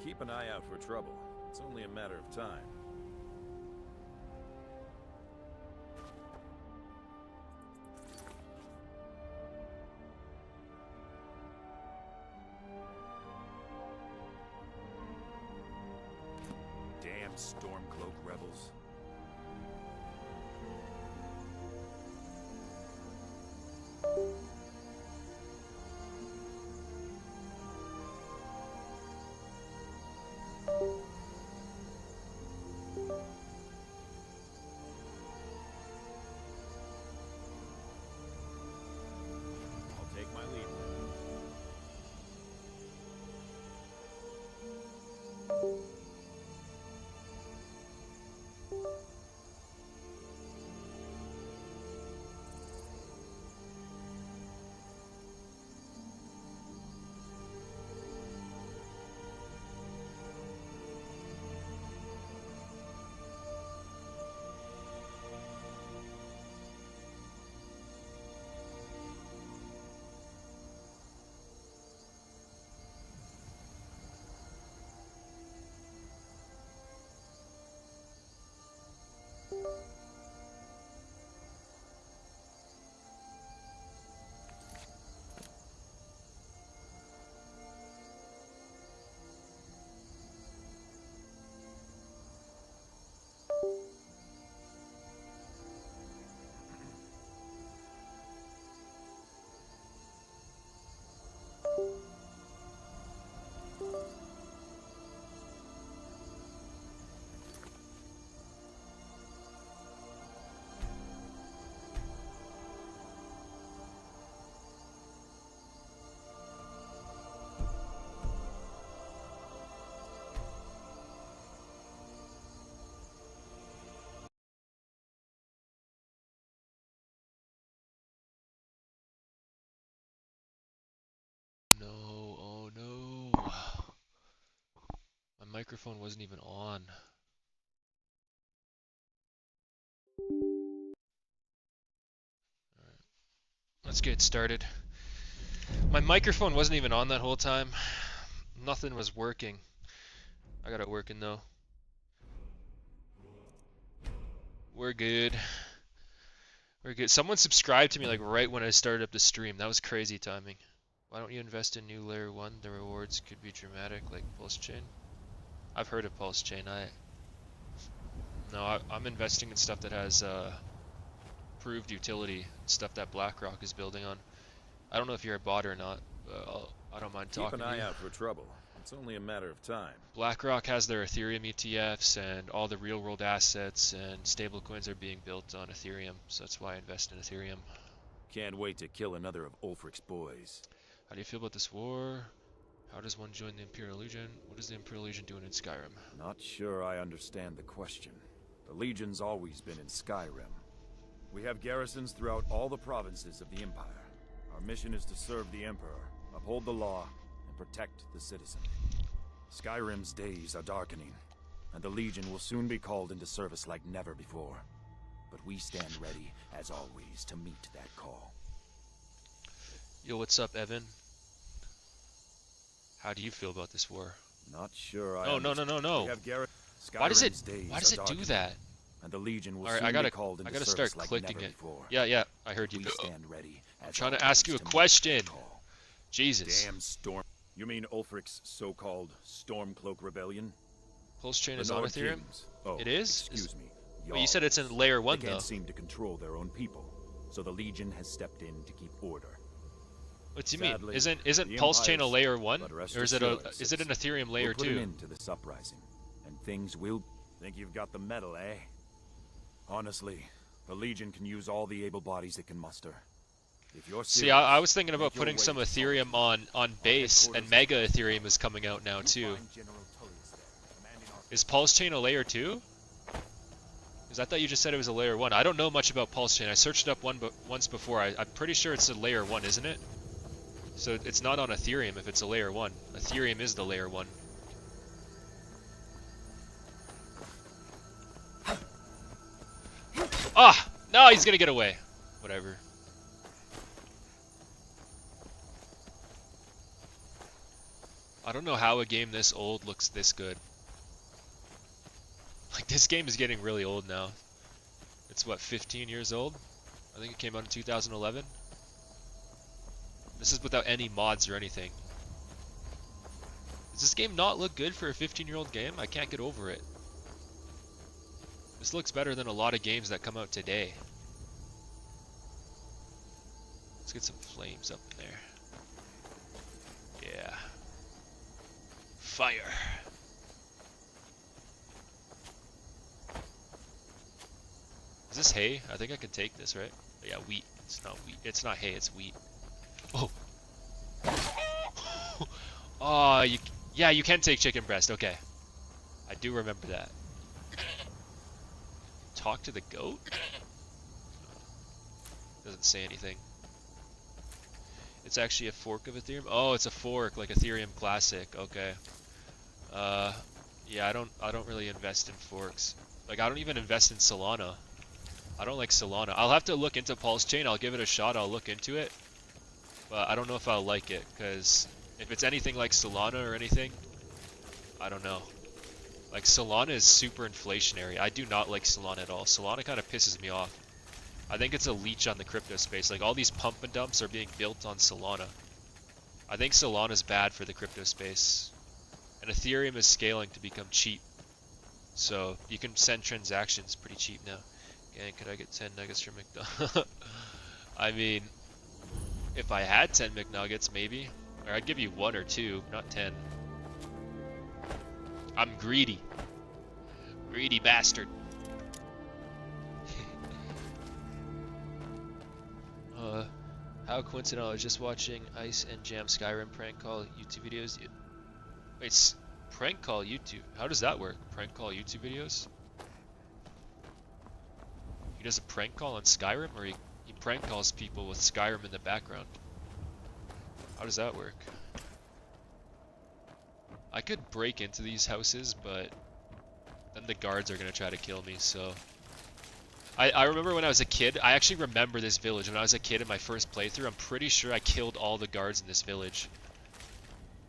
Keep an eye out for trouble. It's only a matter of time. Damn Stormcloak rebels. I'll take my lead. No, oh no. My microphone wasn't even on. Alright, let's get started. My microphone wasn't even on that whole time. Nothing was working. I got it working though. We're good. We're good. Someone subscribed to me like right when I started up the stream. That was crazy timing. Why don't you invest in new layer 1? The rewards could be dramatic, like Pulse Chain. I've heard of Pulse Chain. I'm investing in stuff that has proved utility, stuff that BlackRock is building on. I don't know if you're a bot or not, but I don't mind talking to you. Keep an eye out for trouble. It's only a matter of time. BlackRock has their Ethereum ETFs and all the real-world assets and stablecoins are being built on Ethereum, so that's why I invest in Ethereum. Can't wait to kill another of Ulfric's boys. How do you feel about this war? How does one join the Imperial Legion? What is the Imperial Legion doing in Skyrim? Not sure I understand the question. The Legion's always been in Skyrim. We have garrisons throughout all the provinces of the Empire. Our mission is to serve the Emperor, uphold the law, and protect the citizen. Skyrim's days are darkening, and the Legion will soon be called into service like never before. But we stand ready, as always, to meet that call. Yo, what's up, Evan? How do you feel about this war? Not sure I No. Why does it do that? And the Legion will Alright, I gotta start like clicking never it. before. Yeah, I heard you. We stand ready, I'm trying to ask you a question. Jesus. Damn Storm. You mean Ulfric's so-called Stormcloak Rebellion? Pulse chain The is on Nord Ethereum? Kings. Oh, It is? excuse me. Well, you said it's in layer 1 They though. can't seem to control their own people, so the Legion has stepped in to keep order. What do you Sadly, mean? Isn't the Pulse chain a Empire's- layer 1? but rest Or is it assured, an Ethereum layer we'll put an 2? end to this uprising, and things will... Think you've got the metal, eh? Honestly, the Legion can use all the able bodies it can muster. If you're See, serious, I was thinking about make your putting way some to Ethereum on base, and Mega Ethereum is coming out now too. Is Pulse Chain a layer 2? Because I thought you just said it was a layer 1. I don't know much about Pulse Chain. I searched it up once before. I'm pretty sure it's a layer 1, isn't it? So it's not on Ethereum if it's a layer 1. Ethereum is the layer 1. Ah! No, he's gonna get away. Whatever. I don't know how a game this old looks this good. Like, this game is getting really old now. It's what, 15 years old? I think it came out in 2011. This is without any mods or anything. Does this game not look good for a 15-year-old game? I can't get over it. This looks better than a lot of games that come out today. Let's get some flames up in there. Yeah. Fire. Is this hay? I think I can take this, right? Yeah, wheat. It's not wheat. It's not hay, it's wheat. Oh. Oh, yeah, you can take chicken breast. Okay. I do remember that. Talk to the goat? Doesn't say anything. It's actually a fork of Ethereum? Oh, it's a fork, like Ethereum Classic. Okay. Yeah, I don't really invest in forks. Like, I don't even invest in Solana. I don't like Solana. I'll have to look into Pulse Chain. I'll give it a shot. I'll look into it. But I don't know if I'll like it, because if it's anything like Solana or anything, I don't know. Like, Solana is super inflationary. I do not like Solana at all. Solana kind of pisses me off. I think it's a leech on the crypto space. Like, all these pump and dumps are being built on Solana. I think Solana's bad for the crypto space. And Ethereum is scaling to become cheap. So, you can send transactions pretty cheap now. Gang, could I get 10 nuggets from McDonald's? I mean, if I had 10 McNuggets, maybe. Or I'd give you 1 or 2, not 10. I'm greedy. Greedy bastard. How coincidental, I was just watching Ice and Jam Skyrim prank call YouTube videos. Wait, prank call YouTube? How does that work? Prank call YouTube videos? He does a prank call on Skyrim, or he prank calls people with Skyrim in the background? How does that work? I could break into these houses, but then the guards are gonna try to kill me, so... I remember when I was a kid, I actually remember this village. When I was a kid in my first playthrough, I'm pretty sure I killed all the guards in this village.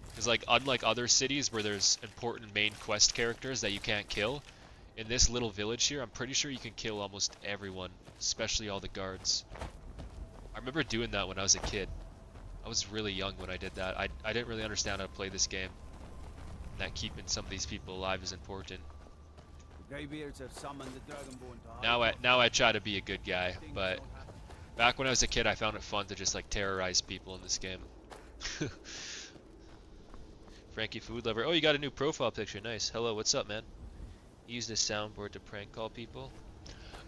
Because, like, unlike other cities where there's important main quest characters that you can't kill, in this little village here, I'm pretty sure you can kill almost everyone, especially all the guards. I remember doing that when I was a kid. I was really young when I did that. I didn't really understand how to play this game. That keeping some of these people alive is important. Now I try to be a good guy, but back when I was a kid, I found it fun to just like terrorize people in this game. Frankie Food Lover. Oh, you got a new profile picture. Nice. Hello, what's up, man? Use this soundboard to prank call people.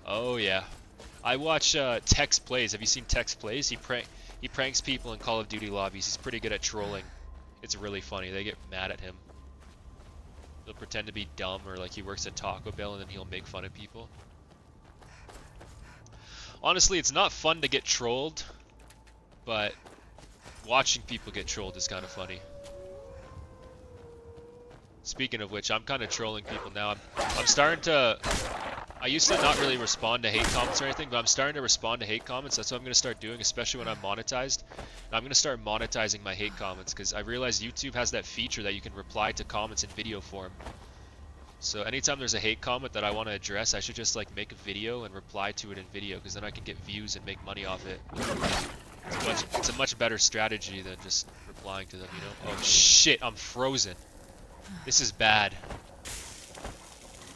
Oh yeah, I watch Tex Plays. Have you seen Tex Plays? He pranks people in Call of Duty lobbies. He's pretty good at trolling. It's really funny. They get mad at him. He'll pretend to be dumb, or like he works at Taco Bell, and then he'll make fun of people. Honestly, it's not fun to get trolled, but watching people get trolled is kind of funny. Speaking of which, I'm kind of trolling people now. I'm starting to... I used to not really respond to hate comments or anything, but I'm starting to respond to hate comments. That's what I'm going to start doing, especially when I'm monetized. And I'm going to start monetizing my hate comments, because I realized YouTube has that feature that you can reply to comments in video form. So anytime there's a hate comment that I want to address, I should just like make a video and reply to it in video, because then I can get views and make money off it. It's a much better strategy than just replying to them, you know? Oh shit, I'm frozen. This is bad.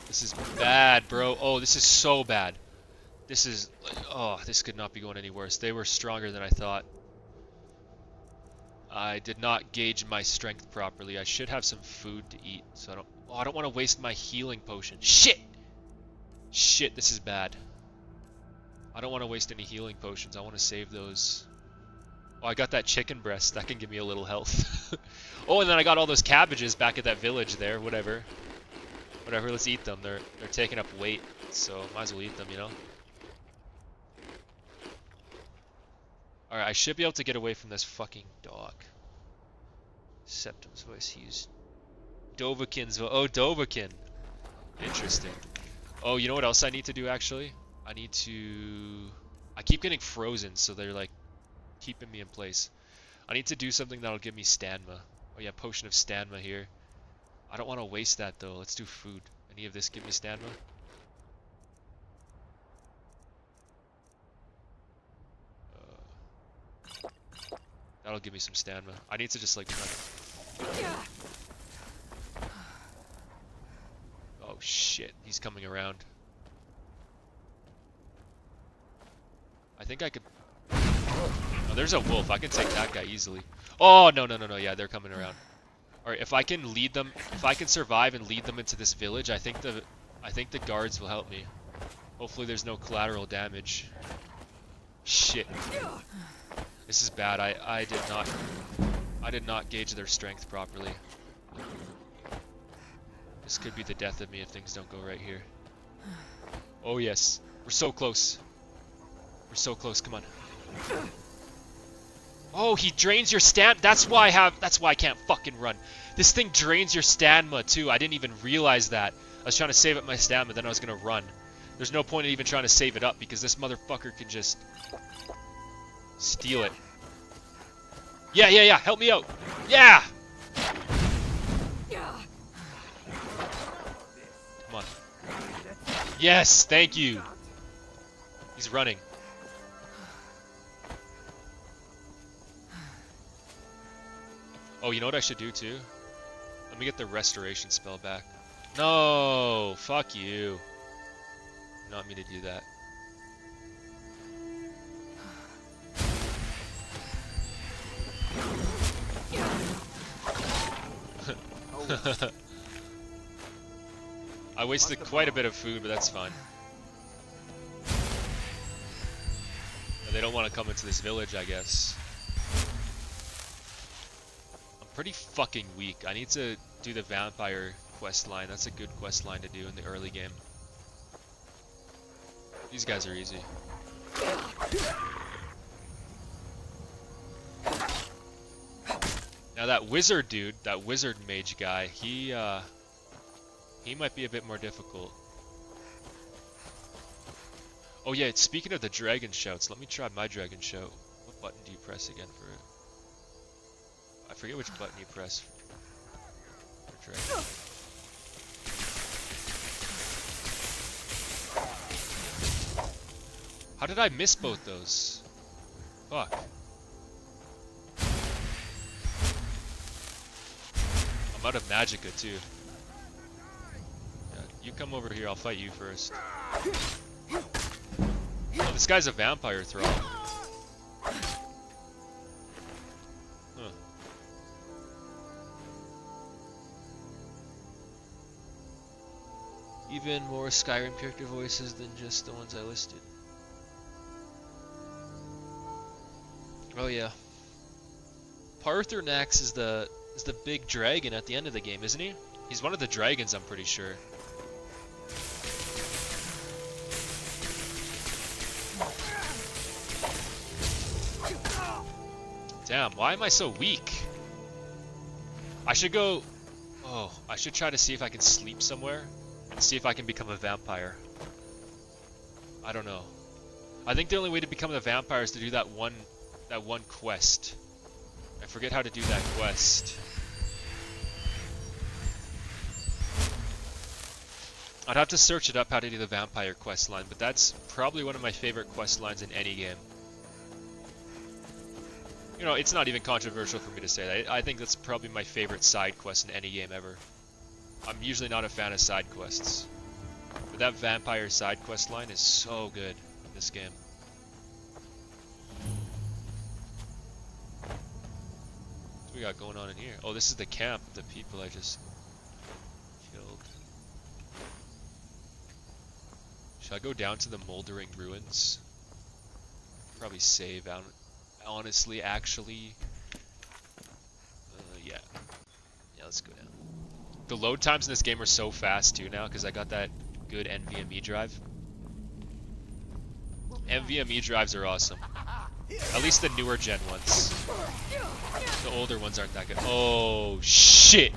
This is bad, bro. Oh, this is so bad. This is like, oh, this could not be going any worse. They were stronger than I thought. I did not gauge my strength properly. I should have some food to eat, so I don't want to waste my healing potion. Shit! Shit, this is bad. I don't want to waste any healing potions. I want to save those. Oh, I got that chicken breast. That can give me a little health. Oh, and then I got all those cabbages back at that village there. Whatever. Whatever, let's eat them. They're taking up weight, so might as well eat them, you know? Alright, I should be able to get away from this fucking dog. Septum's voice, he used Dovahkiin's voice. Oh, Dovahkiin. Interesting. Oh, you know what else I need to do, actually? I need to... I keep getting frozen, so they're, like, keeping me in place. I need to do something that'll give me stamina. Oh, yeah, potion of stamina here. I don't want to waste that, though. Let's do food. Any of this give me stamina? That'll give me some stamina. I need to just, like... Oh, shit. He's coming around. I think I could... Oh, there's a wolf. I can take that guy easily. Oh, no, no, no, no. Yeah, they're coming around. Alright, if I can lead them... If I can survive and lead them into this village, I think the guards will help me. Hopefully there's no collateral damage. Shit. This is bad. I did not gauge their strength properly. This could be the death of me if things don't go right here. Oh yes. We're so close. We're so close. Come on. Oh, he drains your stamina. That's why I can't fucking run. This thing drains your stamina too. I didn't even realize that. I was trying to save up my stamina, then I was gonna run. There's no point in even trying to save it up because this motherfucker can just steal it. Yeah, yeah, yeah. Help me out. Yeah. Come on. Yes, thank you. He's running. Oh, you know what I should do too? Let me get the restoration spell back. No, fuck you. You don't want me to do that. I wasted quite a bit of food, but that's fine. They don't want to come into this village, I guess. I'm pretty fucking weak. I need to do the vampire quest line. That's a good quest line to do in the early game. These guys are easy. Now that wizard dude, that wizard mage guy, he might be a bit more difficult. Oh yeah, speaking of the dragon shouts, let me try my dragon shout. What button do you press again for it? I forget which button you press for dragon. How did I miss both those? Fuck. I'm out of magicka too. Yeah, you come over here, I'll fight you first. Oh, this guy's a vampire thrall. Huh. Even more Skyrim character voices than just the ones I listed. Oh yeah. Paarthurnax is the big dragon at the end of the game, isn't he? He's one of the dragons, I'm pretty sure. Damn, why am I so weak? I should go... Oh, I should try to see if I can sleep somewhere and see if I can become a vampire. I don't know. I think the only way to become a vampire is to do that one quest. I forget how to do that quest. I'd have to search it up how to do the vampire quest line, but that's probably one of my favorite quest lines in any game. You know, it's not even controversial for me to say that. I think that's probably my favorite side quest in any game ever. I'm usually not a fan of side quests, but that vampire side quest line is so good in this game. What we got going on in here? Oh, this is the camp of the people I just killed. Should I go down to the moldering ruins? Probably save out. Honestly, actually, yeah. Yeah, let's go down. The load times in this game are so fast too now because I got that good NVMe drive. NVMe drives are awesome. At least the newer gen ones. The older ones aren't that good. Oh shit!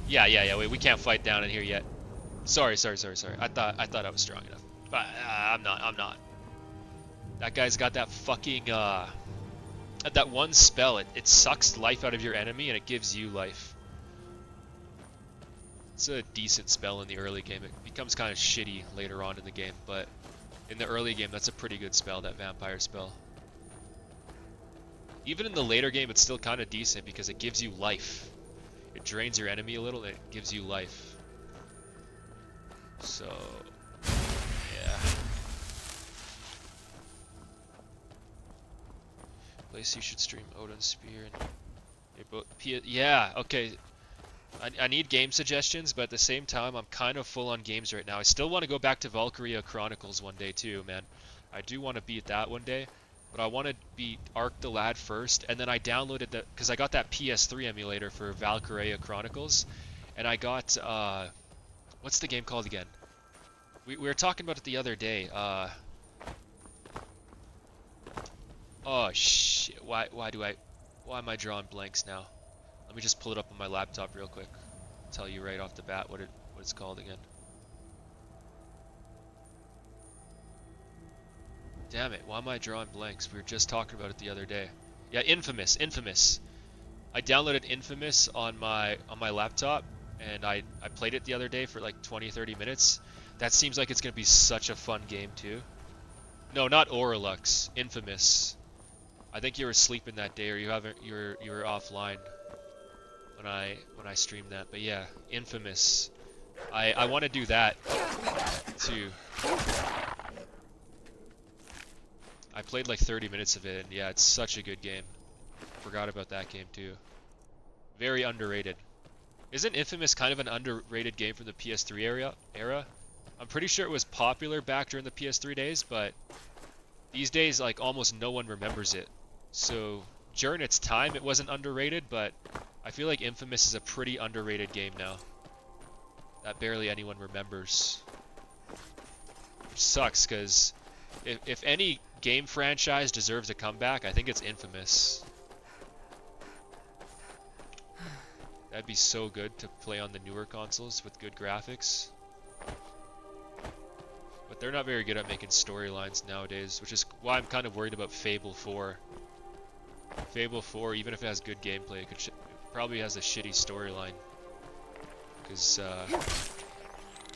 Yeah. Wait, we can't fight down in here yet. Sorry. I thought I was strong enough, but I'm not. That guy's got that fucking that one spell. It sucks life out of your enemy and it gives you life. It's a decent spell in the early game. It becomes kind of shitty later on in the game, but in the early game, that's a pretty good spell, that vampire spell. Even in the later game, it's still kind of decent because it gives you life. It drains your enemy a little and it gives you life. So, yeah. Place you should stream Odin's Spear and yeah, okay. I need game suggestions, but at the same time, I'm kind of full on games right now. I still want to go back to Valkyria Chronicles one day too, man. I do want to beat that one day, but I want to beat Ark the Lad first, and then I downloaded the, because I got that PS3 emulator for Valkyria Chronicles, and I got, what's the game called again? We were talking about it the other day. Oh shit! Why am I drawing blanks now? Let me just pull it up on my laptop real quick. Tell you right off the bat what it's called again. Damn it! Why am I drawing blanks? We were just talking about it the other day. Yeah, Infamous. I downloaded Infamous on my laptop, and I played it the other day for like 20-30 minutes. That seems like it's gonna be such a fun game too. No, not Oralux. Infamous. I think you were sleeping that day, or you were offline when I streamed that. But yeah, Infamous. I want to do that too. I played like 30 minutes of it, and yeah, it's such a good game. Forgot about that game too. Very underrated. Isn't Infamous kind of an underrated game from the PS3 era? I'm pretty sure it was popular back during the PS3 days, but these days, like, almost no one remembers it. So, during its time, it wasn't underrated, but I feel like Infamous is a pretty underrated game now that barely anyone remembers. Which sucks, because if any game franchise deserves a comeback, I think it's Infamous. That'd be so good to play on the newer consoles with good graphics. But they're not very good at making storylines nowadays, which is why I'm kind of worried about Fable 4. Fable 4, even if it has good gameplay, it probably has a shitty storyline. Because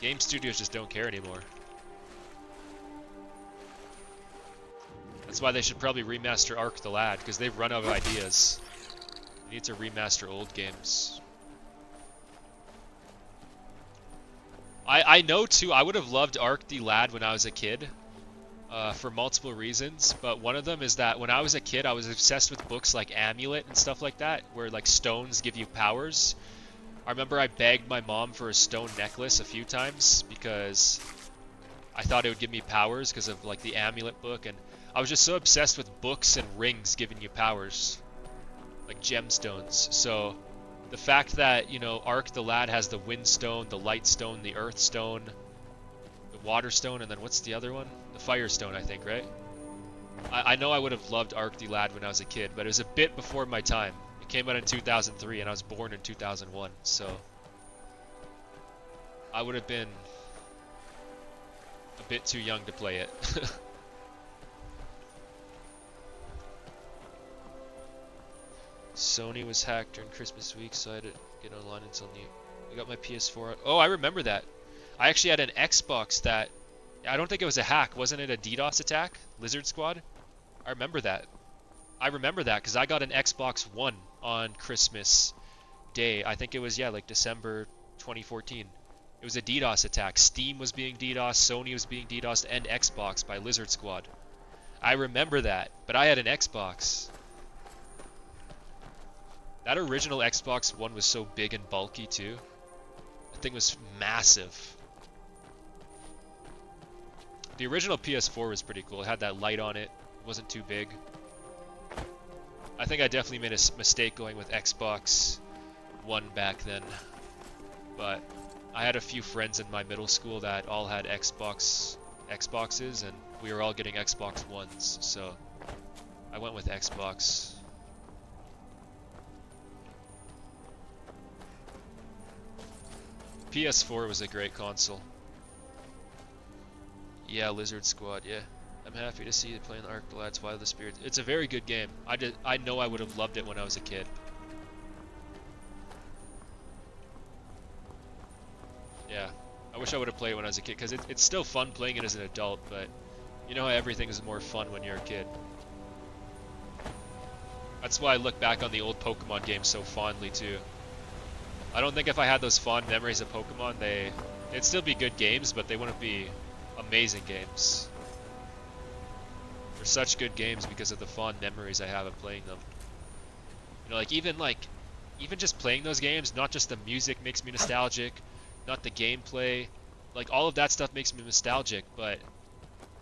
game studios just don't care anymore. That's why they should probably remaster Ark the Lad, because they've run out of ideas. They need to remaster old games. I know too, I would have loved Ark the Lad when I was a kid, for multiple reasons, but one of them is that when I was a kid, I was obsessed with books like Amulet and stuff like that, where like stones give you powers. I remember I begged my mom for a stone necklace a few times because I thought it would give me powers because of like the Amulet book, and I was just so obsessed with books and rings giving you powers, like gemstones. So the fact that, you know, Ark the Lad has the Wind Stone, the Light Stone, the Earth Stone, the Water Stone, and then what's the other one? The Fire Stone, I think, right? I know I would have loved Ark the Lad when I was a kid, but it was a bit before my time. It came out in 2003, and I was born in 2001, so I would have been a bit too young to play it. Sony was hacked during Christmas week, so I had to get online until new. I got my PS4. Oh, I remember that. I actually had an Xbox that, I don't think it was a hack. Wasn't it a DDoS attack? Lizard Squad? I remember that. I remember that because I got an Xbox One on Christmas Day. I think it was, yeah, like December 2014. It was a DDoS attack. Steam was being DDoS, Sony was being DDoSed, and Xbox by Lizard Squad. I remember that, but I had an Xbox. That original Xbox One was so big and bulky too. The thing was massive. The original PS4 was pretty cool. It had that light on it. It wasn't too big. I think I definitely made a mistake going with Xbox One back then. But I had a few friends in my middle school that all had Xboxes, and we were all getting Xbox Ones, so I went with Xbox. PS4 was a great console. Yeah, Lizard Squad, yeah. I'm happy to see you playing the Ark, the Lads, Wild the Spirits. It's a very good game. I know I would have loved it when I was a kid. Yeah, I wish I would have played it when I was a kid, because it's still fun playing it as an adult, but you know how everything is more fun when you're a kid. That's why I look back on the old Pokemon games so fondly too. I don't think if I had those fond memories of Pokemon, they'd still be good games, but they wouldn't be amazing games. They're such good games because of the fond memories I have of playing them. You know, even just playing those games, not just the music makes me nostalgic, not the gameplay, like all of that stuff makes me nostalgic, but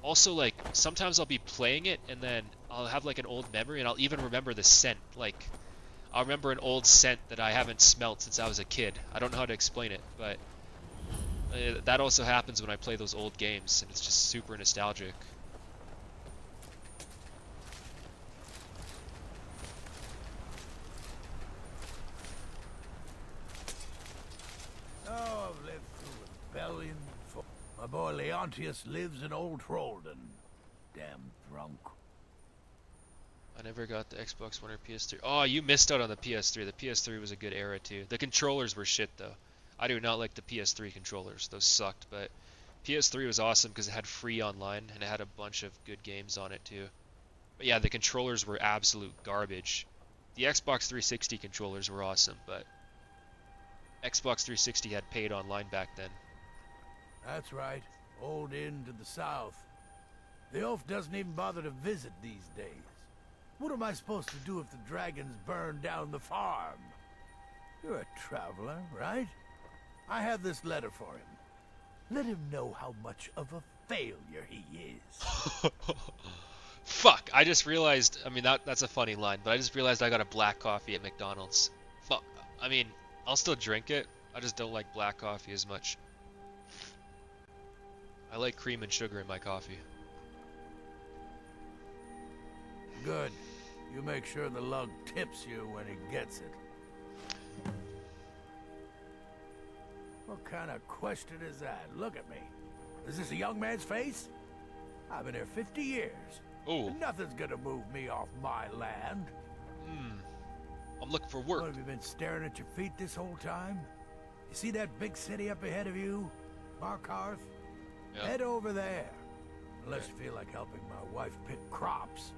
also like sometimes I'll be playing it and then I'll have like an old memory and I'll even remember the scent. Like I'll remember an old scent that I haven't smelt since I was a kid. I don't know how to explain it, but that also happens when I play those old games, and it's just super nostalgic. Oh, I've lived through rebellion before. My boy Leontius lives in Old Trollden. Damn drunk. I never got the Xbox One or PS3. Oh, you missed out on the PS3. The PS3 was a good era too. The controllers were shit though. I do not like the PS3 controllers. Those sucked, but PS3 was awesome because it had free online and it had a bunch of good games on it too. But yeah, the controllers were absolute garbage. The Xbox 360 controllers were awesome, but Xbox 360 had paid online back then. That's right. Old Inn to the south. The oaf doesn't even bother to visit these days. What am I supposed to do if the dragons burn down the farm? You're a traveler, right? I have this letter for him. Let him know how much of a failure he is. Fuck, I just realized, I mean, that's a funny line, but I just realized I got a black coffee at McDonald's. Fuck, I mean, I'll still drink it, I just don't like black coffee as much. I like cream and sugar in my coffee. Good. You make sure the lug tips you when he gets it. What kind of question is that? Look at me. Is this a young man's face? I've been here 50 years. Oh. And nothing's gonna move me off my land. I'm looking for work. What, have you been staring at your feet this whole time? You see that big city up ahead of you? Markarth? Yeah. Head over there. Unless you feel like helping my wife pick crops.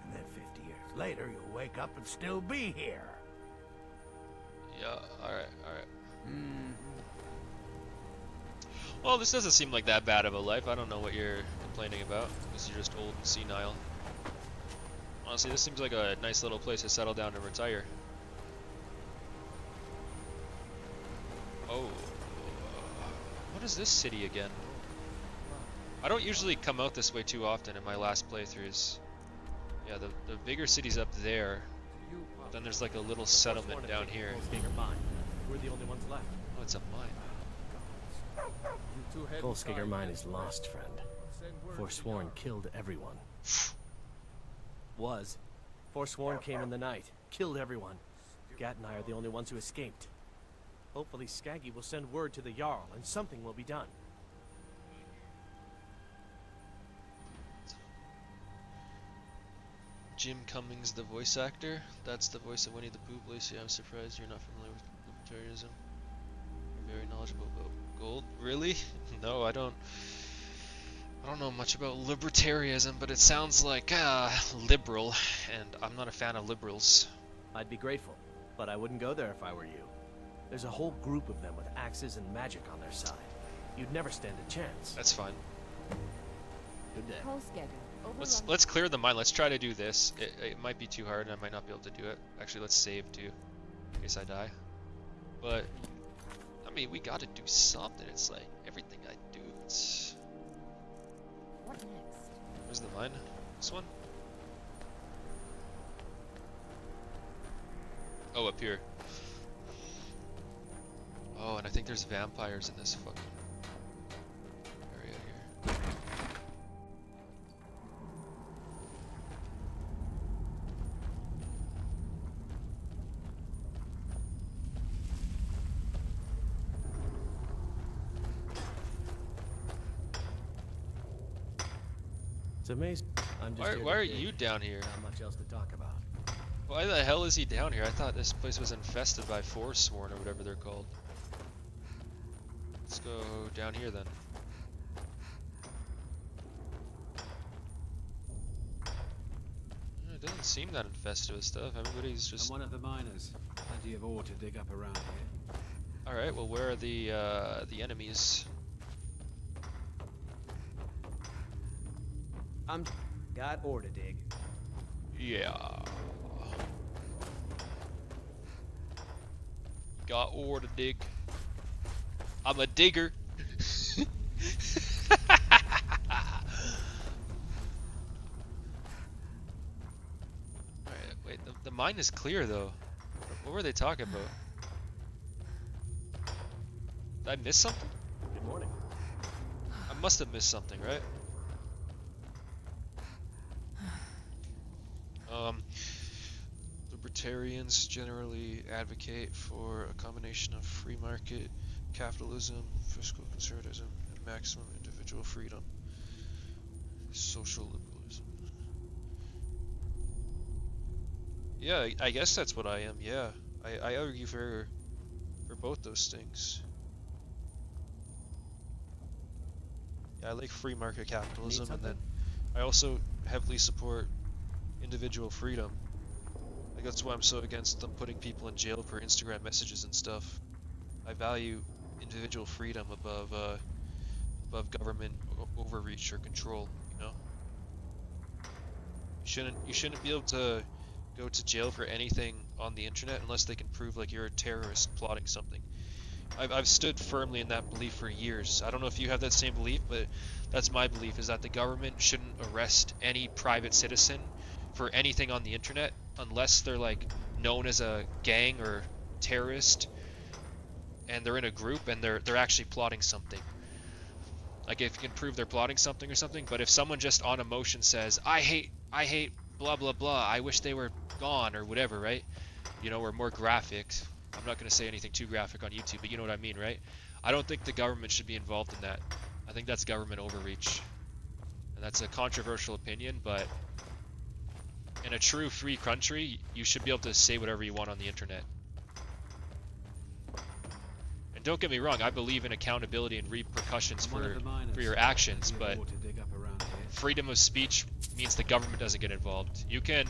And then 50 years later, you'll wake up and still be here. Yeah, alright. Well, this doesn't seem like that bad of a life. I don't know what you're complaining about, because you're just old and senile. Honestly, this seems like a nice little place to settle down and retire. Oh. What is this city again? I don't usually come out this way too often in my last playthroughs. Yeah, the bigger city's up there. But then there's like a little settlement down here. We're the only ones left. Oh, it's a mine. Volskager mine is lost, friend. Forsworn killed everyone. Forsworn came in the night, killed everyone. Gat and I are the only ones who escaped. Hopefully Skaggy will send word to the Jarl and something will be done. Jim Cummings, the voice actor. That's the voice of Winnie the Pooh. Lacey, I'm surprised you're not familiar with libertarianism. You're very knowledgeable about gold. Really? No, I don't. I don't know much about libertarianism, but it sounds like liberal, and I'm not a fan of liberals. I'd be grateful, but I wouldn't go there if I were you. There's a whole group of them with axes and magic on their side. You'd never stand a chance. That's fine. Good day. Whole schedule. Let's clear the mine. Let's try to do this. It might be too hard, and I might not be able to do it. Actually, let's save too, in case I die. But I mean, we got to do something. It's like everything I do. It's... What next? Where's the mine? This one? Oh, up here. Oh, and I think there's vampires in this fucking area here. It's amazing. I'm just here Why to are dig. you down here? Not much else to talk about. Why the hell is he down here? I thought this place was infested by Forsworn or whatever they're called. Let's go down here then. It doesn't seem that infested with stuff. Everybody's just... I'm one of the miners. Plenty of ore to dig up around here. Alright, well where are the enemies? I'm got ore to dig. Yeah. Got ore to dig. I'm a digger. Alright, wait, the mine is clear though. What were they talking about? Did I miss something? Good morning. I must have missed something, right? Libertarians generally advocate for a combination of free market capitalism, fiscal conservatism, and maximum individual freedom. Social liberalism. Yeah, I guess that's what I am, yeah. I argue for both those things. Yeah, I like free market capitalism, and then I also heavily support individual freedom. Like that's why I'm so against them putting people in jail for Instagram messages and stuff. I value individual freedom above government overreach or control, you know? You shouldn't be able to go to jail for anything on the internet unless they can prove like you're a terrorist plotting something. I've stood firmly in that belief for years. I don't know if you have that same belief, but that's my belief, is that the government shouldn't arrest any private citizen for anything on the internet unless they're like known as a gang or terrorist and they're in a group and they're actually plotting something. Like if you can prove they're plotting something or something, but if someone just on emotion says, I hate blah blah blah, I wish they were gone or whatever, right? You know, or more graphic. I'm not going to say anything too graphic on YouTube, but you know what I mean, right? I don't think the government should be involved in that. I think that's government overreach. And that's a controversial opinion, but in a true free country, you should be able to say whatever you want on the internet. And don't get me wrong, I believe in accountability and repercussions for your actions, but freedom of speech means the government doesn't get involved. You can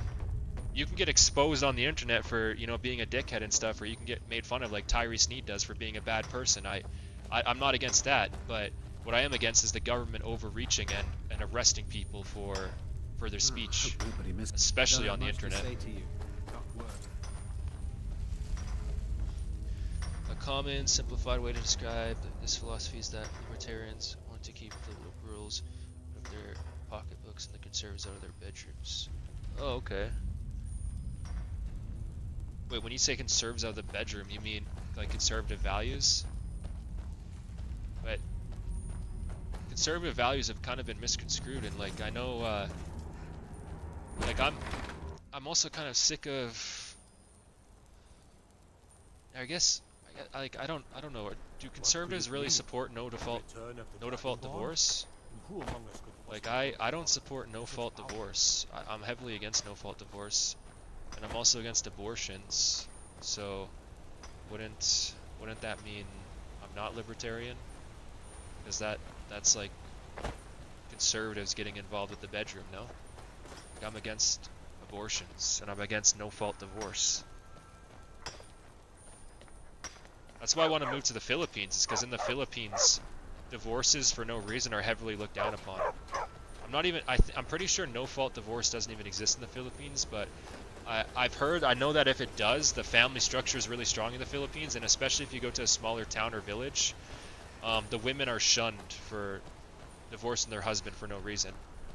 get exposed on the internet for, you know, being a dickhead and stuff, or you can get made fun of like Tyree Sneed does for being a bad person. I'm not against that, but what I am against is the government overreaching and arresting people for their speech, especially on the internet. A common, simplified way to describe this philosophy is that libertarians want to keep the liberals out of their pocketbooks and the conservatives out of their bedrooms. Oh, okay. Wait, when you say conservatives out of the bedroom, you mean like conservative values? But conservative values have kind of been misconstrued, and like I know, like I'm also kind of sick of. I guess I don't know. Do conservatives really support no default divorce? Like I don't support no fault divorce. I'm heavily against no fault divorce. And I'm also against abortions, so wouldn't that mean I'm not libertarian? Because that's like conservatives getting involved with the bedroom, no? Like, I'm against abortions, and I'm against no-fault divorce. That's why I want to move to the Philippines, is because in the Philippines, divorces for no reason are heavily looked down upon. I'm pretty sure no-fault divorce doesn't even exist in the Philippines, but I know that if it does, the family structure is really strong in the Philippines, and especially if you go to a smaller town or village, the women are shunned for divorcing their husband for no reason.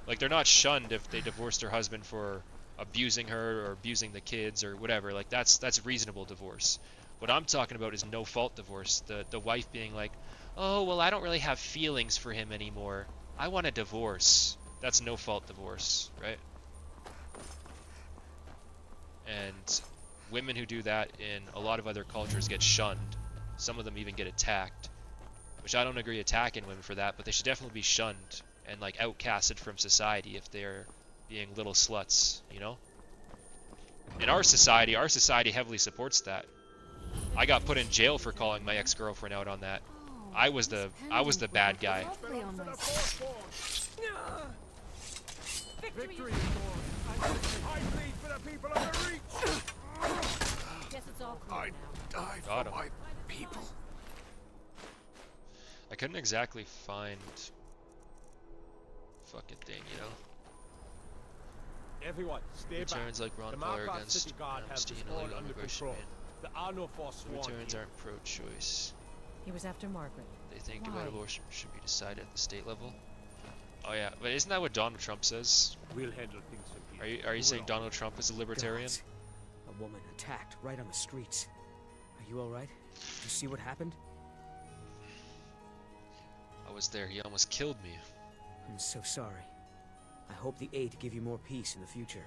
Like, they're not shunned if they divorce their husband for abusing her or abusing the kids or whatever. Like, that's reasonable divorce. What I'm talking about is no-fault divorce. The wife being like, oh, well, I don't really have feelings for him anymore. I want a divorce. That's no-fault divorce, right? And women who do that in a lot of other cultures get shunned. Some of them even get attacked. Which I don't agree attacking women for that, but they should definitely be shunned and like outcasted from society if they're being little sluts, you know? In our society heavily supports that. I got put in jail for calling my ex-girlfriend out on that. I was the bad guy. Victory! I bleed for the people of the Reach! Guess it's all clear I now. die Got for him. my people. I couldn't exactly find fucking thing, you know? Everyone, stay back. Returns like Ron The Paul Markarth against City Guard has amnesty this and all illegal under immigration control. ban. There are no forsworn Returns here. aren't pro-choice. He was after Margaret. They think Why? about abortion should be decided at the state level. Oh yeah, but isn't that what Donald Trump says? We'll handle things from here. Are you saying Donald Trump is a libertarian? Gods. A woman attacked right on the streets. Are you alright? Did you see what happened? I was there. He almost killed me. I'm so sorry. I hope the aid give you more peace in the future.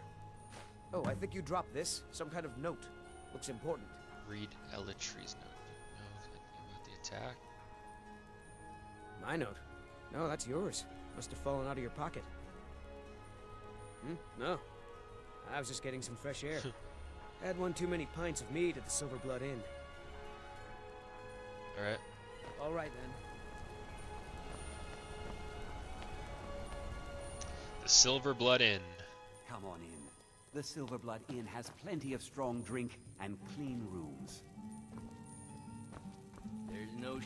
Oh, I think you dropped this. Some kind of note. Looks important. Read Elytree's note. No, anything about the attack. My note? No, that's yours. Must have fallen out of your pocket. No. I was just getting some fresh air. Had one too many pints of mead at the Silver Blood Inn. Alright. Alright then. The Silver Blood Inn. Come on in. The Silver Blood Inn has plenty of strong drink and clean rooms. There's no...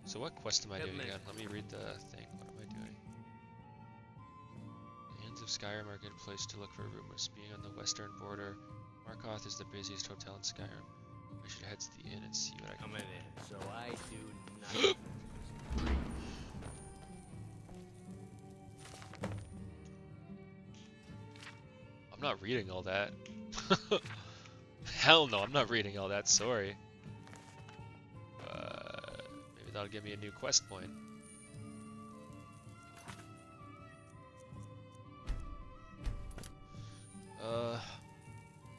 So what quest am I doing Yep, again? Let me read the thing. What am I doing? The inns of Skyrim are a good place to look for rumors. Being on the western border, Markarth is the busiest hotel in Skyrim. I should head to the inn and see what I can Come in find. there. So I do nothing. I'm not reading all that. Hell no, I'm not reading all that, sorry. Maybe that'll give me a new quest point.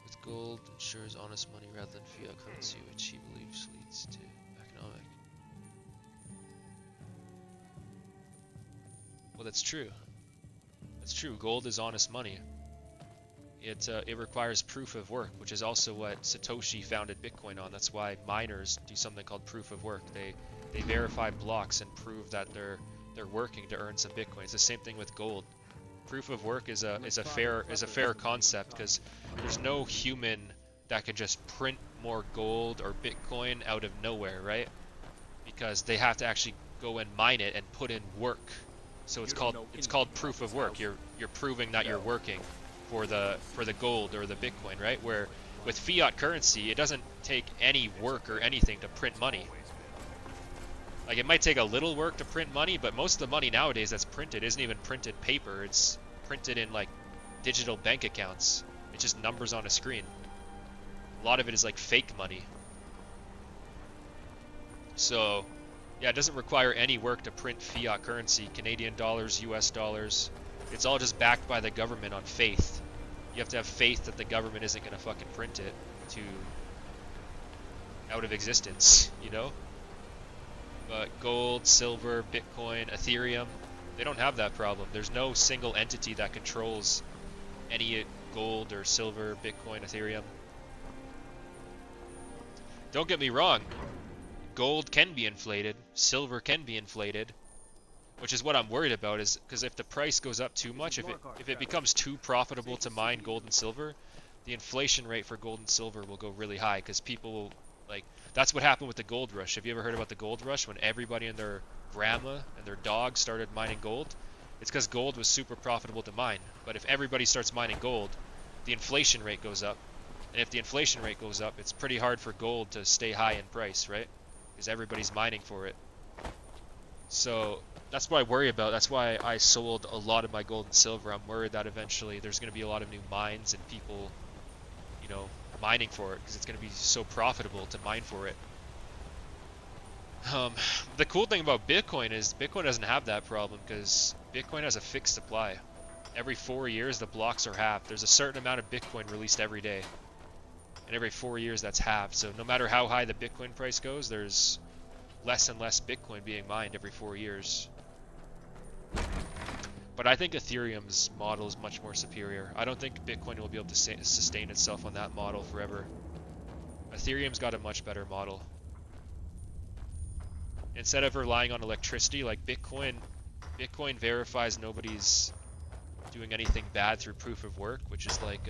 With gold ensures honest money rather than fiat currency, which he believes leads to economic. Well, that's true. That's true. Gold is honest money. It requires proof of work, which is also what Satoshi founded Bitcoin on. That's why miners do something called proof of work. They verify blocks and prove that they're working to earn some Bitcoin. It's the same thing with gold. Proof of work is a fair concept because there's no human that can just print more gold or Bitcoin out of nowhere, right? Because they have to actually go and mine it and put in work. So it's called proof of work. You're proving that you're working for the gold or the Bitcoin, right? Where with fiat currency, it doesn't take any work or anything to print money. Like, it might take a little work to print money, but most of the money nowadays that's printed isn't even printed paper. It's printed in like digital bank accounts. It's just numbers on a screen. A lot of it is like fake money. So yeah, it doesn't require any work to print fiat currency, Canadian dollars, US dollars. It's all just backed by the government on faith. You have to have faith that the government isn't going to fucking print it to out of existence, you know? But gold, silver, Bitcoin, Ethereum, they don't have that problem. There's no single entity that controls any gold or silver, Bitcoin, Ethereum. Don't get me wrong. Gold can be inflated, silver can be inflated, which is what I'm worried about, is because if the price goes up too much, if it becomes too profitable to mine gold and silver, the inflation rate for gold and silver will go really high because people will, like, that's what happened with the gold rush. Have you ever heard about the gold rush when everybody and their grandma and their dog started mining gold? It's because gold was super profitable to mine. But if everybody starts mining gold, the inflation rate goes up. And if the inflation rate goes up, it's pretty hard for gold to stay high in price, right? Because everybody's mining for it. So that's what I worry about. That's why I sold a lot of my gold and silver. I'm worried that eventually there's going to be a lot of new mines and people, you know, mining for it because it's going to be so profitable to mine for it. The cool thing about Bitcoin is Bitcoin doesn't have that problem because Bitcoin has a fixed supply. Every 4 years the blocks are halved. There's a certain amount of Bitcoin released every day. And every 4 years that's halved. So no matter how high the Bitcoin price goes, there's less and less Bitcoin being mined every 4 years. But I think Ethereum's model is much more superior. I don't think Bitcoin will be able to sustain itself on that model forever. Ethereum's got a much better model. Instead of relying on electricity, like Bitcoin verifies nobody's doing anything bad through proof of work, which is like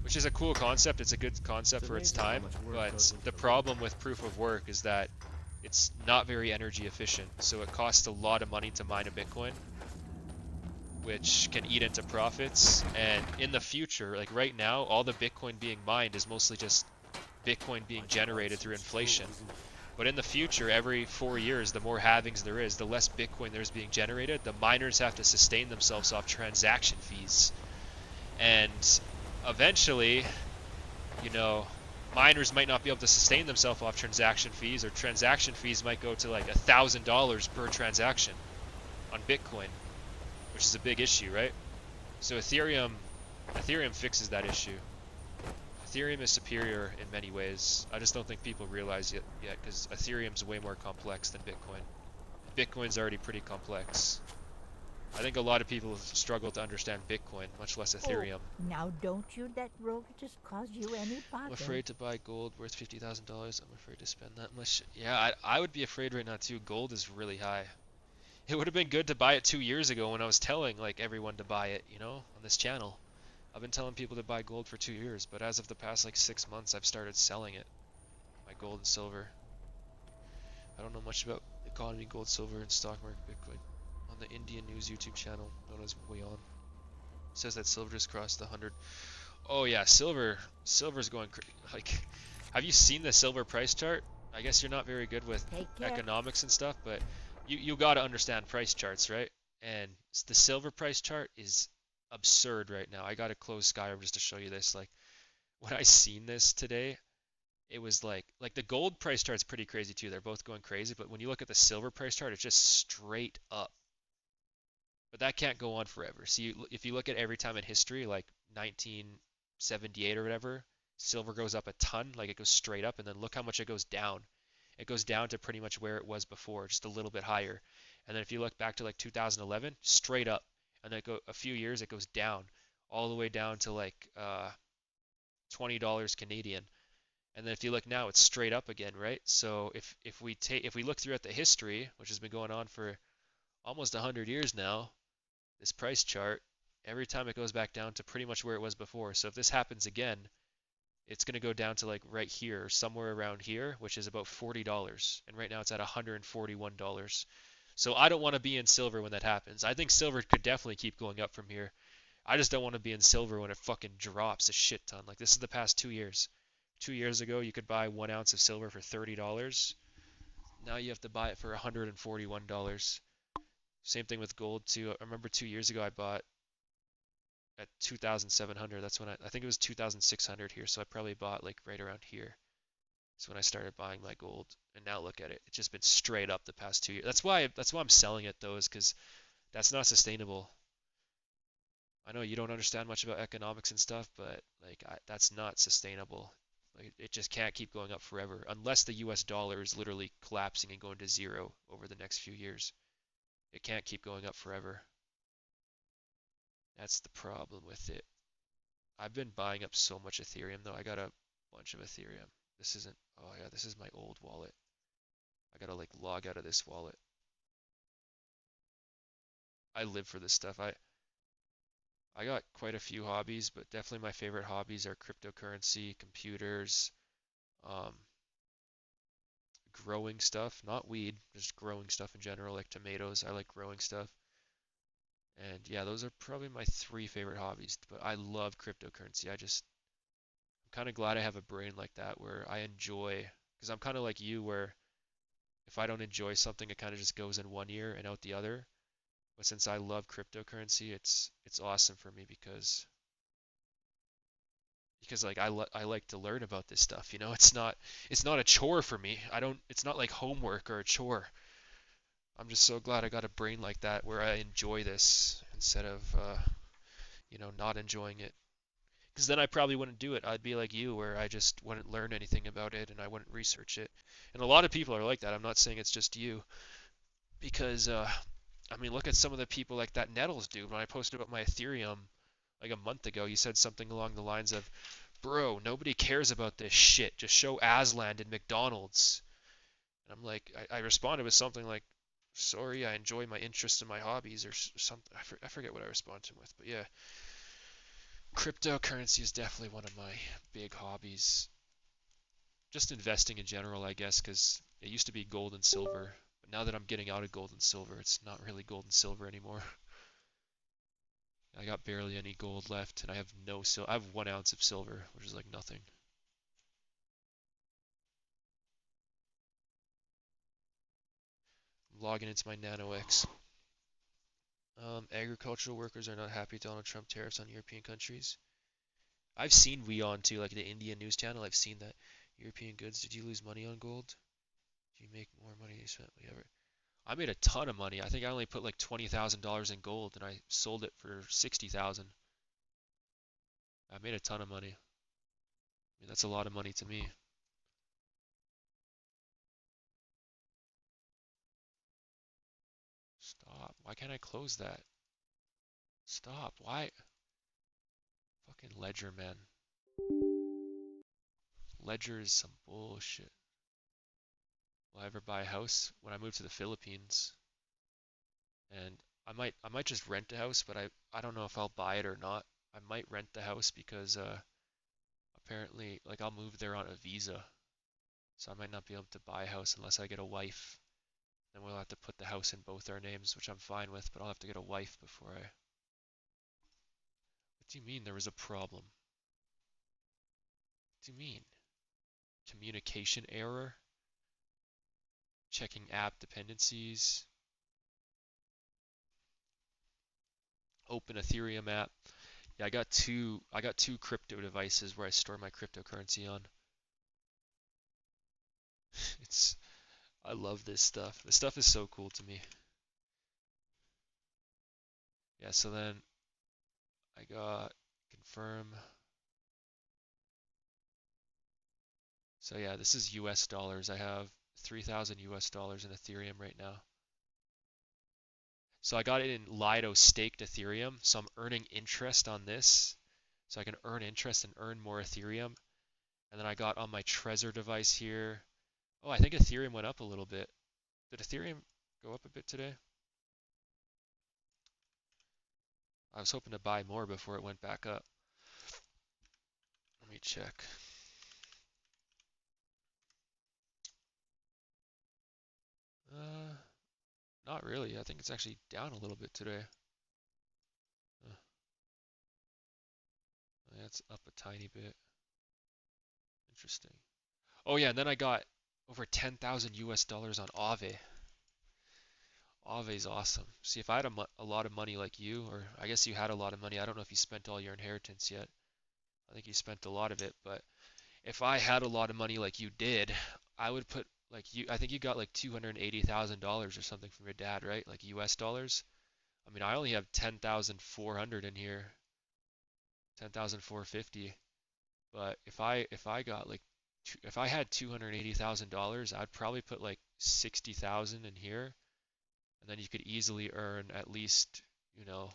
which is a cool concept. It's a good concept for its time, but the problem with proof of work is that it's not very energy efficient, so it costs a lot of money to mine a Bitcoin, which can eat into profits. And in the future, like right now, all the Bitcoin being mined is mostly just Bitcoin being generated through inflation. But in the future, every 4 years, the more halvings there is, the less Bitcoin there's being generated. The miners have to sustain themselves off transaction fees. And eventually, you know, miners might not be able to sustain themselves off transaction fees, or transaction fees might go to like $1,000 per transaction on Bitcoin, which is a big issue, right? So Ethereum fixes that issue. Ethereum is superior in many ways. I just don't think people realize it yet because Ethereum's way more complex than Bitcoin. Bitcoin's already pretty complex. I think a lot of people struggle to understand Bitcoin, much less Ethereum. Oh, now don't you let roaches cause you any bother. I'm afraid to buy gold worth $50,000. I'm afraid to spend that much. Yeah, I would be afraid right now too. Gold is really high. It would have been good to buy it 2 years ago when I was telling like everyone to buy it, you know, on this channel. I've been telling people to buy gold for 2 years, but as of the past like 6 months, I've started selling it. My gold and silver. I don't know much about economy, gold, silver, and stock market Bitcoin. On the Indian News YouTube channel, known as Way On, it says that silver just crossed the 100. Oh yeah, silver's going like. Have you seen the silver price chart? I guess you're not very good with economics and stuff, but you got to understand price charts, right? And the silver price chart is absurd right now. I gotta close Skyrim just to show you this. Like when I seen this today, it was like the gold price chart's pretty crazy too. They're both going crazy, but when you look at the silver price chart, it's just straight up. But that can't go on forever. So if you look at every time in history, like 1978 or whatever, silver goes up a ton, like it goes straight up, and then look how much it goes down. It goes down to pretty much where it was before, just a little bit higher. And then if you look back to like 2011, straight up. And then a few years it goes down, all the way down to like $20 Canadian. And then if you look now, it's straight up again, right? So if we look throughout the history, which has been going on for almost 100 years now, this price chart, every time it goes back down to pretty much where it was before. So if this happens again, it's going to go down to like right here, or somewhere around here, which is about $40. And right now it's at $141. So I don't want to be in silver when that happens. I think silver could definitely keep going up from here. I just don't want to be in silver when it fucking drops a shit ton. Like this is the past 2 years. 2 years ago you could buy 1 ounce of silver for $30. Now you have to buy it for $141. Same thing with gold too. I remember 2 years ago I bought at 2,700. That's when I think it was 2,600 here. So I probably bought like right around here. That's when I started buying my gold, and now look at it. It's just been straight up the past 2 years. That's why I'm selling it though, is because that's not sustainable. I know you don't understand much about economics and stuff, but like that's not sustainable. Like, it just can't keep going up forever unless the US dollar is literally collapsing and going to zero over the next few years. It can't keep going up forever. That's the problem with it. I've been buying up so much Ethereum though. I got a bunch of Ethereum. This isn't, oh yeah, this is my old wallet. I gotta like log out of this wallet. I live for this stuff. I got quite a few hobbies, but definitely my favorite hobbies are cryptocurrency, computers, um, growing stuff, not weed, just growing stuff in general, like tomatoes. I like growing stuff. And yeah, those are probably my three favorite hobbies. But I love cryptocurrency. I'm kind of glad I have a brain like that where I enjoy, because I'm kind of like you, where if I don't enjoy something, it kind of just goes in one ear and out the other. But since I love cryptocurrency, it's awesome for me because like I like to learn about this stuff, you know? It's not a chore for me. I don't It's not like homework or a chore. I'm just so glad I got a brain like that where I enjoy this instead of not enjoying it. Because then I probably wouldn't do it. I'd be like you where I just wouldn't learn anything about it and I wouldn't research it. And a lot of people are like that. I'm not saying it's just you because I mean, look at some of the people like that Nettles dude. When I posted about my Ethereum like a month ago, he said something along the lines of, "Bro, nobody cares about this shit. Just show Aslan and McDonald's." And I'm like, I responded with something like, "Sorry, I enjoy my interests and my hobbies," or something. I forget what I responded to him with, but yeah, cryptocurrency is definitely one of my big hobbies. Just investing in general, I guess, because it used to be gold and silver, but now that I'm getting out of gold and silver, it's not really gold and silver anymore. I got barely any gold left, and I have no sil. I have 1 ounce of silver, which is like nothing. I'm logging into my NanoX. Agricultural workers are not happy Donald Trump tariffs on European countries. I've seen WEON too, like the Indian news channel. I've seen that. European goods. Did you lose money on gold? Did you make more money than you spent? Whatever. I made a ton of money. I think I only put like $20,000 in gold, and I sold it for 60,000. I made a ton of money. I mean, that's a lot of money to me. Stop. Why can't I close that? Stop. Why? Fucking Ledger, man. Ledger is some bullshit. Will I ever buy a house? When I move to the Philippines, and I might just rent a house, but I don't know if I'll buy it or not. I might rent the house because apparently like I'll move there on a visa. So I might not be able to buy a house unless I get a wife. Then we'll have to put the house in both our names, which I'm fine with, but I'll have to get a wife before I. What do you mean there was a problem? What do you mean? Communication error? Checking app dependencies? Open Ethereum app. Yeah, I got two crypto devices where I store my cryptocurrency on. It's I love this stuff. This stuff is so cool to me. Yeah, so then I got confirm. So yeah, this is US dollars. I have 3,000 US dollars in Ethereum right now. So I got it in Lido staked Ethereum, so I'm earning interest on this. So I can earn interest and earn more Ethereum. And then I got on my Trezor device here. Oh, I think Ethereum went up a little bit. Did Ethereum go up a bit today? I was hoping to buy more before it went back up. Let me check. Uh, Not really. I think it's actually down a little bit today. Uh, yeah, it's up a tiny bit. Interesting. Oh yeah, and then I got over 10,000 US dollars on Aave. Aave's awesome. See, if I had a lot of money like you, or I guess you had a lot of money, I don't know if you spent all your inheritance yet. I think you spent a lot of it, but if I had a lot of money like you did, I would put like I think you got like $280,000 or something from your dad, right? Like US dollars. I mean, I only have 10,400 in here, 10,450. But if I got like if I had $280,000, I'd probably put like 60,000 in here, and then you could easily earn at least, you know,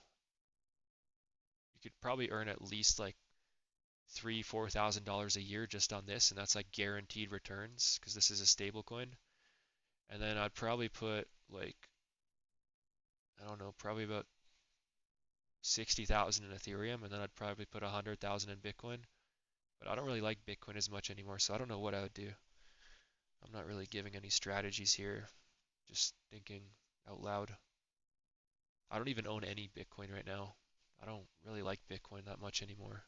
you could probably earn at least like $3,000, $4,000 a year just on this, and that's like guaranteed returns because this is a stable coin. And then I'd probably put like I don't know, probably about 60,000 in Ethereum, and then I'd probably put 100,000 in Bitcoin. But I don't really like Bitcoin as much anymore, so I don't know what I would do. I'm not really giving any strategies here, just thinking out loud. I don't even own any Bitcoin right now. I don't really like Bitcoin that much anymore.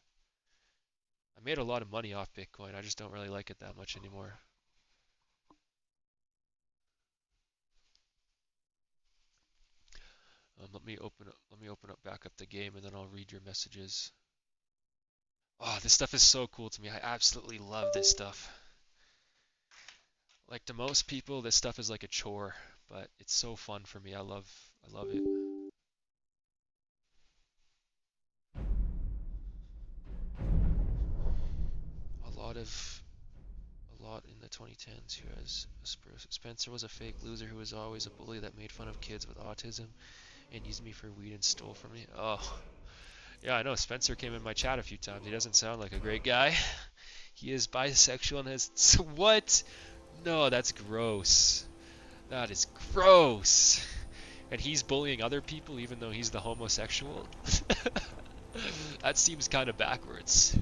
I made a lot of money off Bitcoin, I just don't really like it that much anymore. Let me open up back up the game and then I'll read your messages. Oh, this stuff is so cool to me. I absolutely love this stuff. Like to most people, this stuff is like a chore, but it's so fun for me. I love it. A lot in the 2010s who has Spencer was a fake loser who was always a bully that made fun of kids with autism and used me for weed and stole from me. Oh, yeah, I know. Spencer came in my chat a few times. He doesn't sound like a great guy. He is bisexual and has... What? No, that's gross. That is gross. And he's bullying other people even though he's the homosexual? That seems kind of backwards.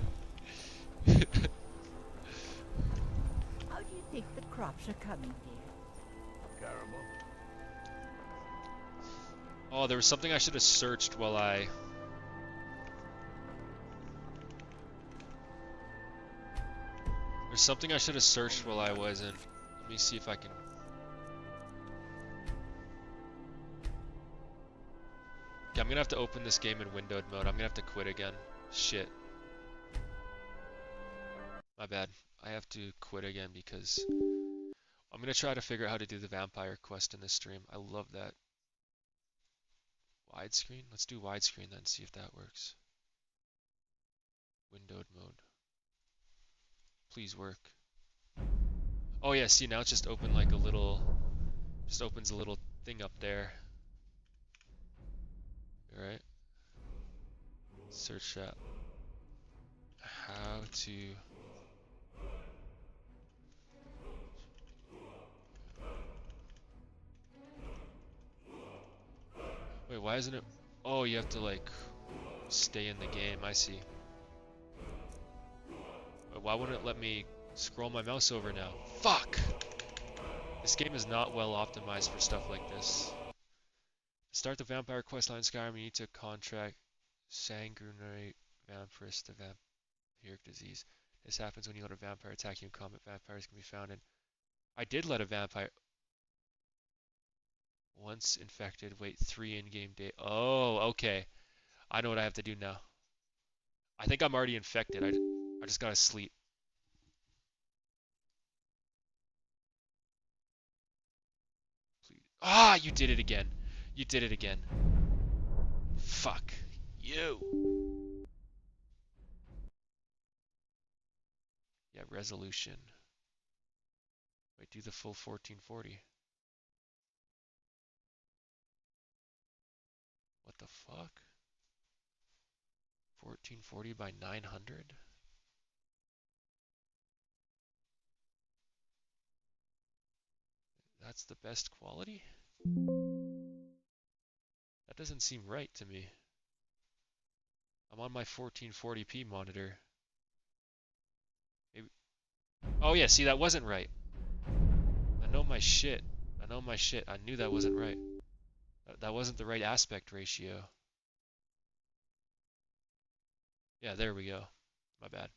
How do you think the crops are coming, dear? Caramel. Oh, there was something I should have searched while I... There's something I should have searched while I wasn't. Let me see if I can... Okay, I'm gonna have to open this game in windowed mode. I'm gonna have to quit again. Shit. My bad. I have to quit again because I'm gonna try to figure out how to do the vampire quest in this stream. I love that. Widescreen? Let's do widescreen then, see if that works. Windowed mode. Please work. Oh yeah, see now it's just open like a little, just opens a little thing up there. Alright. Search that. How to... Wait, why isn't it... Oh, you have to like stay in the game, I see. Wait, why wouldn't it let me scroll my mouse over now? Fuck! This game is not well optimized for stuff like this. To start the vampire questline in Skyrim, you need to contract sanguinary vampirus to vampiric disease. This happens when you let a vampire attack you in combat. Vampires can be found in... I did let a vampire... Once infected, wait 3 in-game day. Oh, okay. I know what I have to do now. I think I'm already infected. I just gotta sleep. Please. Ah, you did it again. You did it again. Fuck. You. Yeah, resolution. Wait, do the full 1440. What the fuck? 1440 by 900? That's the best quality? That doesn't seem right to me. I'm on my 1440p monitor. Maybe... Oh yeah, see, that wasn't right. I know my shit. I know my shit. I knew that wasn't right. That wasn't the right aspect ratio. Yeah, there we go. My bad.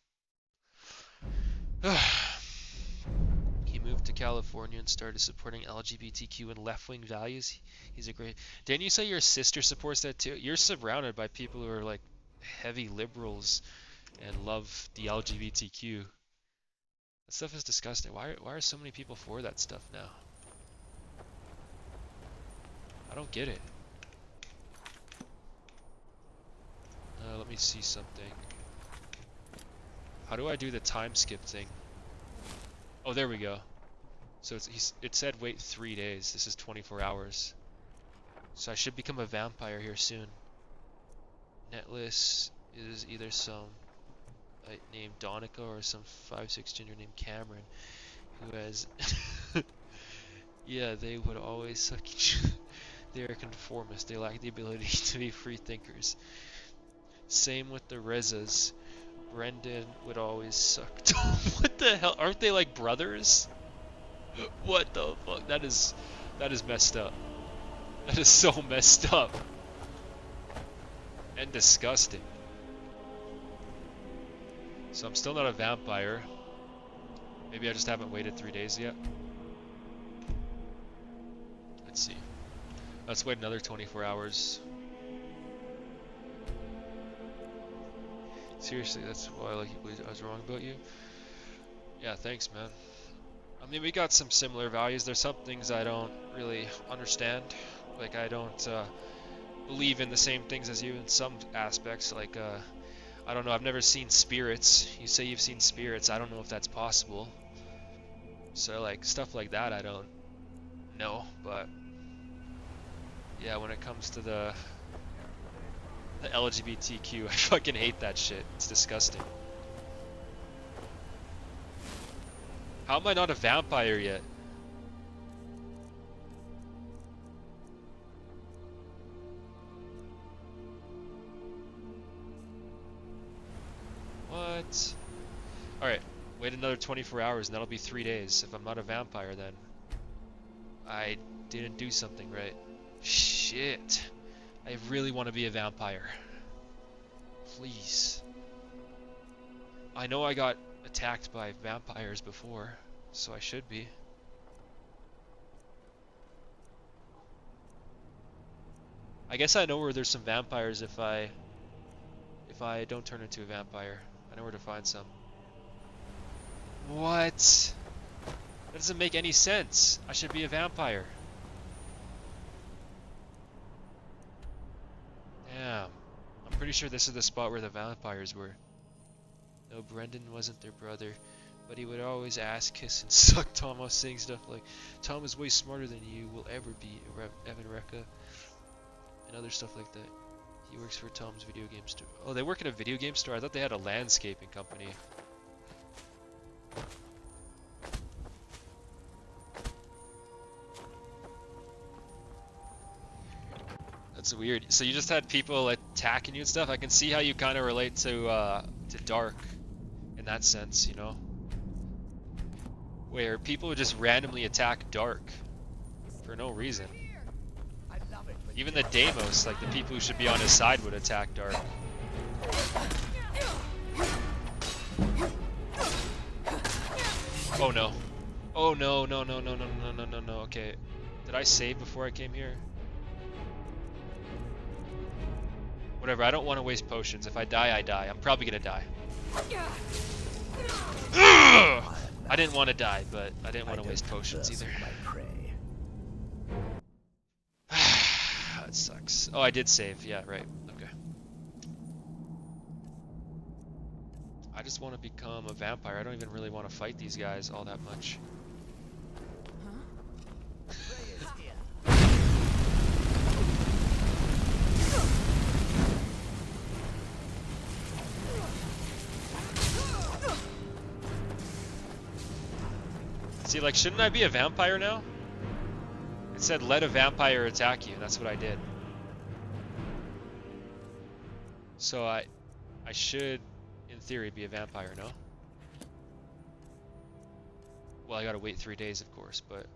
He moved to California and started supporting LGBTQ and left-wing values. He's a great... Didn't you say your sister supports that too? You're surrounded by people who are like heavy liberals and love the LGBTQ. That stuff is disgusting. Why are so many people for that stuff now? I don't get it. Let me see something. How do I do the time skip thing? Oh, there we go. So it said wait 3 days. This is 24 hours. So I should become a vampire here soon. Netlist is either some named Donica or some 5'6" ginger named Cameron who has... Yeah, they would always suck each... They are conformists. They lack the ability to be free thinkers. Same with the Rezas. Brendan would always suck. What the hell? Aren't they like brothers? What the fuck? That is messed up. That is so messed up. And disgusting. So I'm still not a vampire. Maybe I just haven't waited 3 days yet. Let's see. Let's wait another 24 hours. Seriously, that's why I was wrong about you. Yeah, thanks, man. I mean, we got some similar values. There's some things I don't really understand. Like, I don't believe in the same things as you in some aspects. Like, I don't know, I've never seen spirits. You say you've seen spirits. I don't know if that's possible. So, like, stuff like that I don't know. But, yeah, when it comes to the LGBTQ, I fucking hate that shit. It's disgusting. How am I not a vampire yet? What? Alright, wait another 24 hours and that'll be 3 days. If I'm not a vampire, then I didn't do something right. Shit. I really want to be a vampire. Please. I know I got attacked by vampires before, so I should be. I guess I know where there's some vampires if I don't turn into a vampire. I know where to find some. What? That doesn't make any sense. I should be a vampire. Damn. I'm pretty sure this is the spot where the vampires were. No, Brendan wasn't their brother, but he would always ass, kiss, and suck Tom while saying stuff like, Tom is way smarter than you will ever be, Evan Recca, and other stuff like that. He works for Tom's video game store. Oh, they work at a video game store? I thought they had a landscaping company. That's weird. So you just had people attacking you and stuff? I can see how you kind of relate to Dark in that sense, you know? Where people would just randomly attack Dark for no reason. Even the Deimos, like the people who should be on his side, would attack Dark. Oh no. Oh no, no, no, no, no, no, no, no, no, okay. Did I save before I came here? Whatever, I don't want to waste potions. If I die, I die. I'm probably gonna die. I didn't want to die, but I didn't want to waste potions either. That sucks. Oh, I did save. Yeah, right. Okay. I just want to become a vampire. I don't even really want to fight these guys all that much. See, like, shouldn't I be a vampire now? It said, let a vampire attack you. That's what I did. So I should, in theory, be a vampire, no? Well, I gotta wait 3 days, of course, but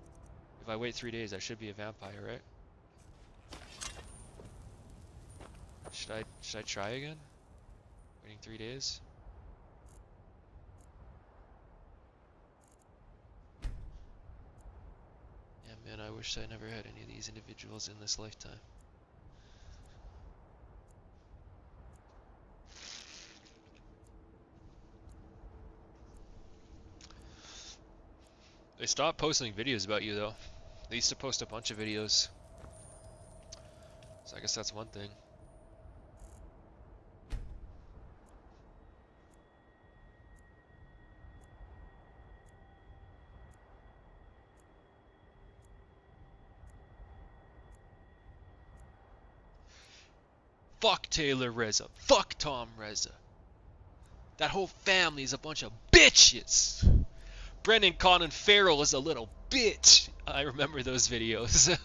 if I wait 3 days, I should be a vampire, right? Should I try again? Waiting 3 days? Man, I wish I never had any of these individuals in this lifetime. They stopped posting videos about you, though. They used to post a bunch of videos. So I guess that's one thing. Fuck Taylor Reza. Fuck Tom Reza. That whole family is a bunch of bitches. Brendan Colin Farrell is a little bitch. I remember those videos.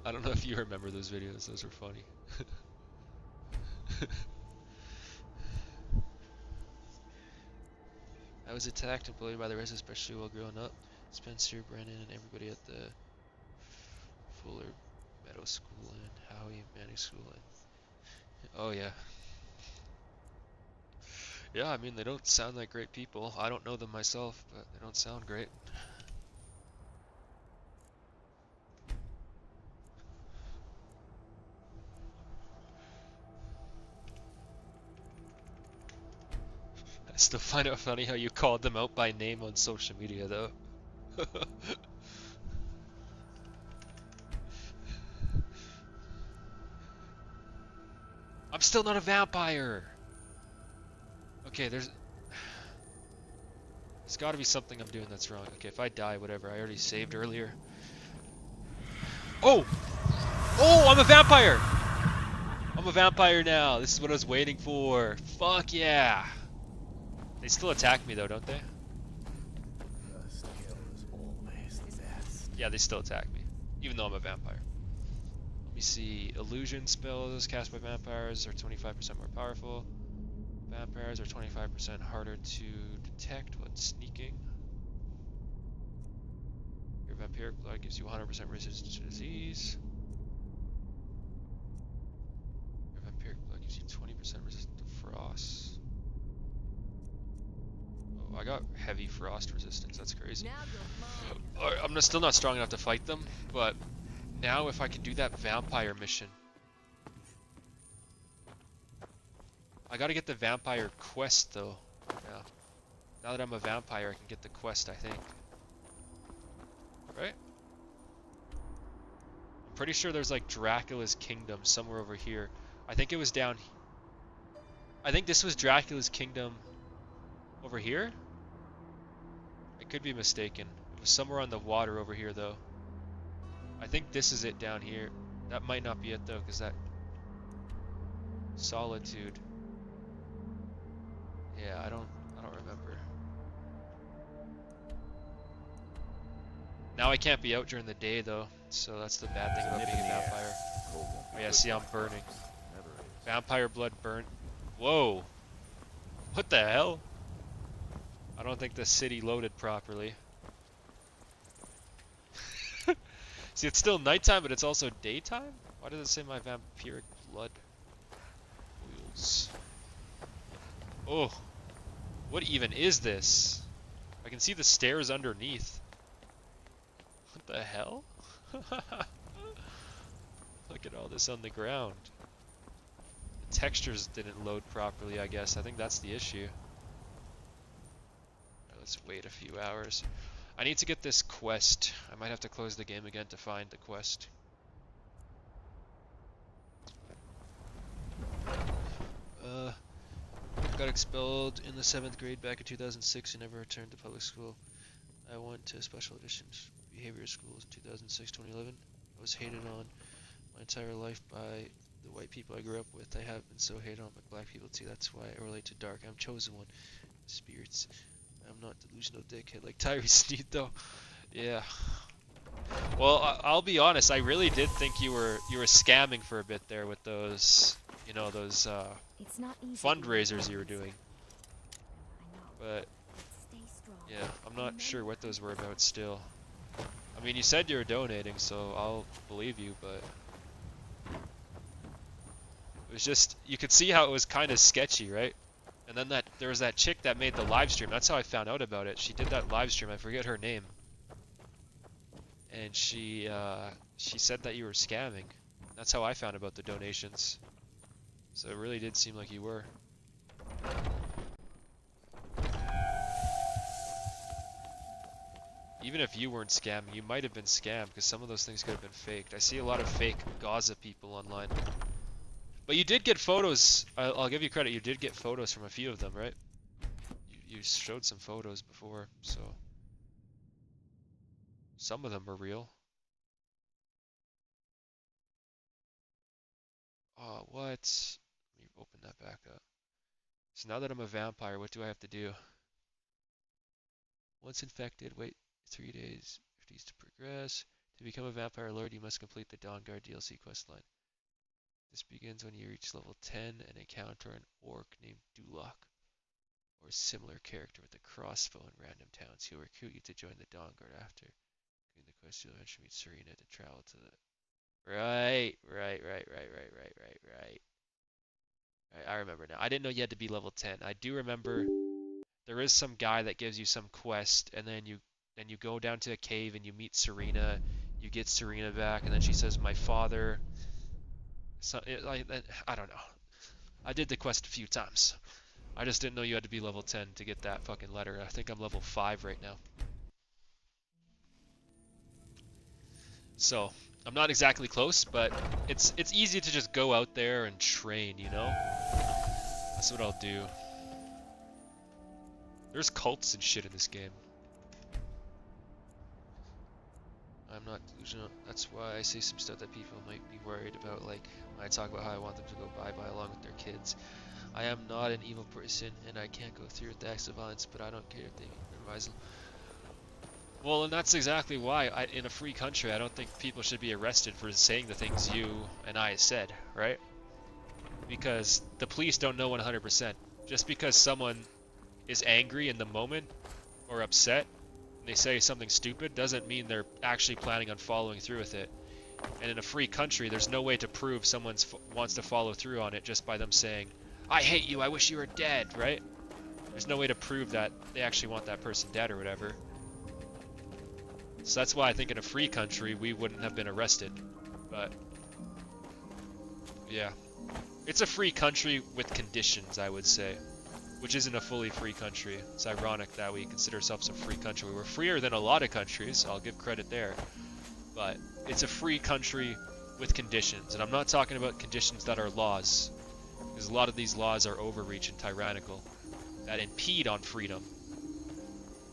I don't know if you remember those videos. Those were funny. I was attacked and bullied by the rest, especially while growing up. Spencer, Brennan, and everybody at the Fuller Meadow School and Howie Manning School. And oh yeah, yeah. I mean, they don't sound like great people. I don't know them myself, but they don't sound great. I still find it funny how you called them out by name on social media, though. I'm still not a vampire! Okay, there's gotta be something I'm doing that's wrong. Okay, if I die, whatever. I already saved earlier. Oh! Oh, I'm a vampire! I'm a vampire now. This is what I was waiting for. Fuck yeah! They still attack me though, don't they? First kill is always the best. Yeah, they still attack me, even though I'm a vampire. Let me see. Illusion spells cast by vampires are 25% more powerful. Vampires are 25% harder to detect when sneaking. Your vampiric blood gives you 100% resistance to disease. Your vampiric blood gives you 20% resistance to frost. Oh, I got heavy frost resistance. That's crazy. Alright, I'm still not strong enough to fight them, but now if I can do that vampire mission. I gotta get the vampire quest though. Yeah. Now that I'm a vampire, I can get the quest, I think. Right? I'm pretty sure there's like Dracula's kingdom somewhere over here. I think it was down. I think this was Dracula's kingdom over here? I could be mistaken. It was somewhere on the water over here though. I think this is it down here. That might not be it though, because that solitude. Yeah, I don't remember. Now I can't be out during the day though, so that's the bad thing about being a vampire. Oh yeah, see, I'm burning. Vampire blood burnt. Whoa! What the hell? I don't think the city loaded properly. See, it's still nighttime, but it's also daytime? Why does it say my vampiric blood wheels? Oh, what even is this? I can see the stairs underneath. What the hell? Look at all this on the ground. The textures didn't load properly, I guess. I think that's the issue. Let's wait a few hours. I need to get this quest. I might have to close the game again to find the quest. Got expelled in the 7th grade back in 2006 and never returned to public school. I went to special editions behavior schools in 2006-2011. I was hated on my entire life by the white people I grew up with. I have been so hated on by black people too. That's why I relate to dark. I'm chosen one. Spirits. I'm not delusional dickhead like Tyree Sneed though. Yeah. Well, I'll be honest. I really did think you were scamming for a bit there with those, you know, those It's not easy fundraisers you were doing. But yeah, I'm not sure what those were about still. I mean, you said you were donating, so I'll believe you, but it was just, you could see how it was kind of sketchy, right? And then there was that chick that made the live stream. That's how I found out about it. She did that live stream. I forget her name. And she said that you were scamming. That's how I found about the donations. So it really did seem like you were. Even if you weren't scamming, you might have been scammed because some of those things could have been faked. I see a lot of fake Gaza people online. But you did get photos. I'll give you credit. You did get photos from a few of them, right? You showed some photos before, so some of them are real. Oh, what? Let me open that back up. So now that I'm a vampire, what do I have to do? Once infected, wait 3 days. difficulties to progress. To become a vampire lord, you must complete the Dawnguard DLC questline. This begins when you reach level 10 and encounter an orc named Duloc, or a similar character with a crossbow in random towns. He'll recruit you to join the Dawnguard after. Doing the quest, you'll eventually meet Serena to travel to the... Right. I remember now. I didn't know you had to be level 10. I do remember there is some guy that gives you some quest, and then you go down to a cave and you meet Serena. You get Serena back, and then she says, "My father." So, I don't know. I did the quest a few times. I just didn't know you had to be level 10 to get that fucking letter. I think I'm level 5 right now. So, I'm not exactly close, but it's easy to just go out there and train, you know? That's what I'll do. There's cults and shit in this game. I'm not delusional. That's why I say some stuff that people might be worried about, like when I talk about how I want them to go bye-bye along with their kids. I am not an evil person, and I can't go through with the acts of violence, but I don't care if they advise them. Well, and that's exactly why, in a free country, I don't think people should be arrested for saying the things you and I said, right? Because the police don't know 100%. Just because someone is angry in the moment, or upset, and they say something stupid, doesn't mean they're actually planning on following through with it. And in a free country, there's no way to prove someone wants to follow through on it just by them saying, "I hate you, I wish you were dead," right? There's no way to prove that they actually want that person dead or whatever. So that's why I think in a free country, we wouldn't have been arrested. But, yeah. It's a free country with conditions, I would say. Which isn't a fully free country. It's ironic that we consider ourselves a free country. We're freer than a lot of countries, I'll give credit there. But it's a free country with conditions. And I'm not talking about conditions that are laws. Because a lot of these laws are overreach and tyrannical. That impede on freedom.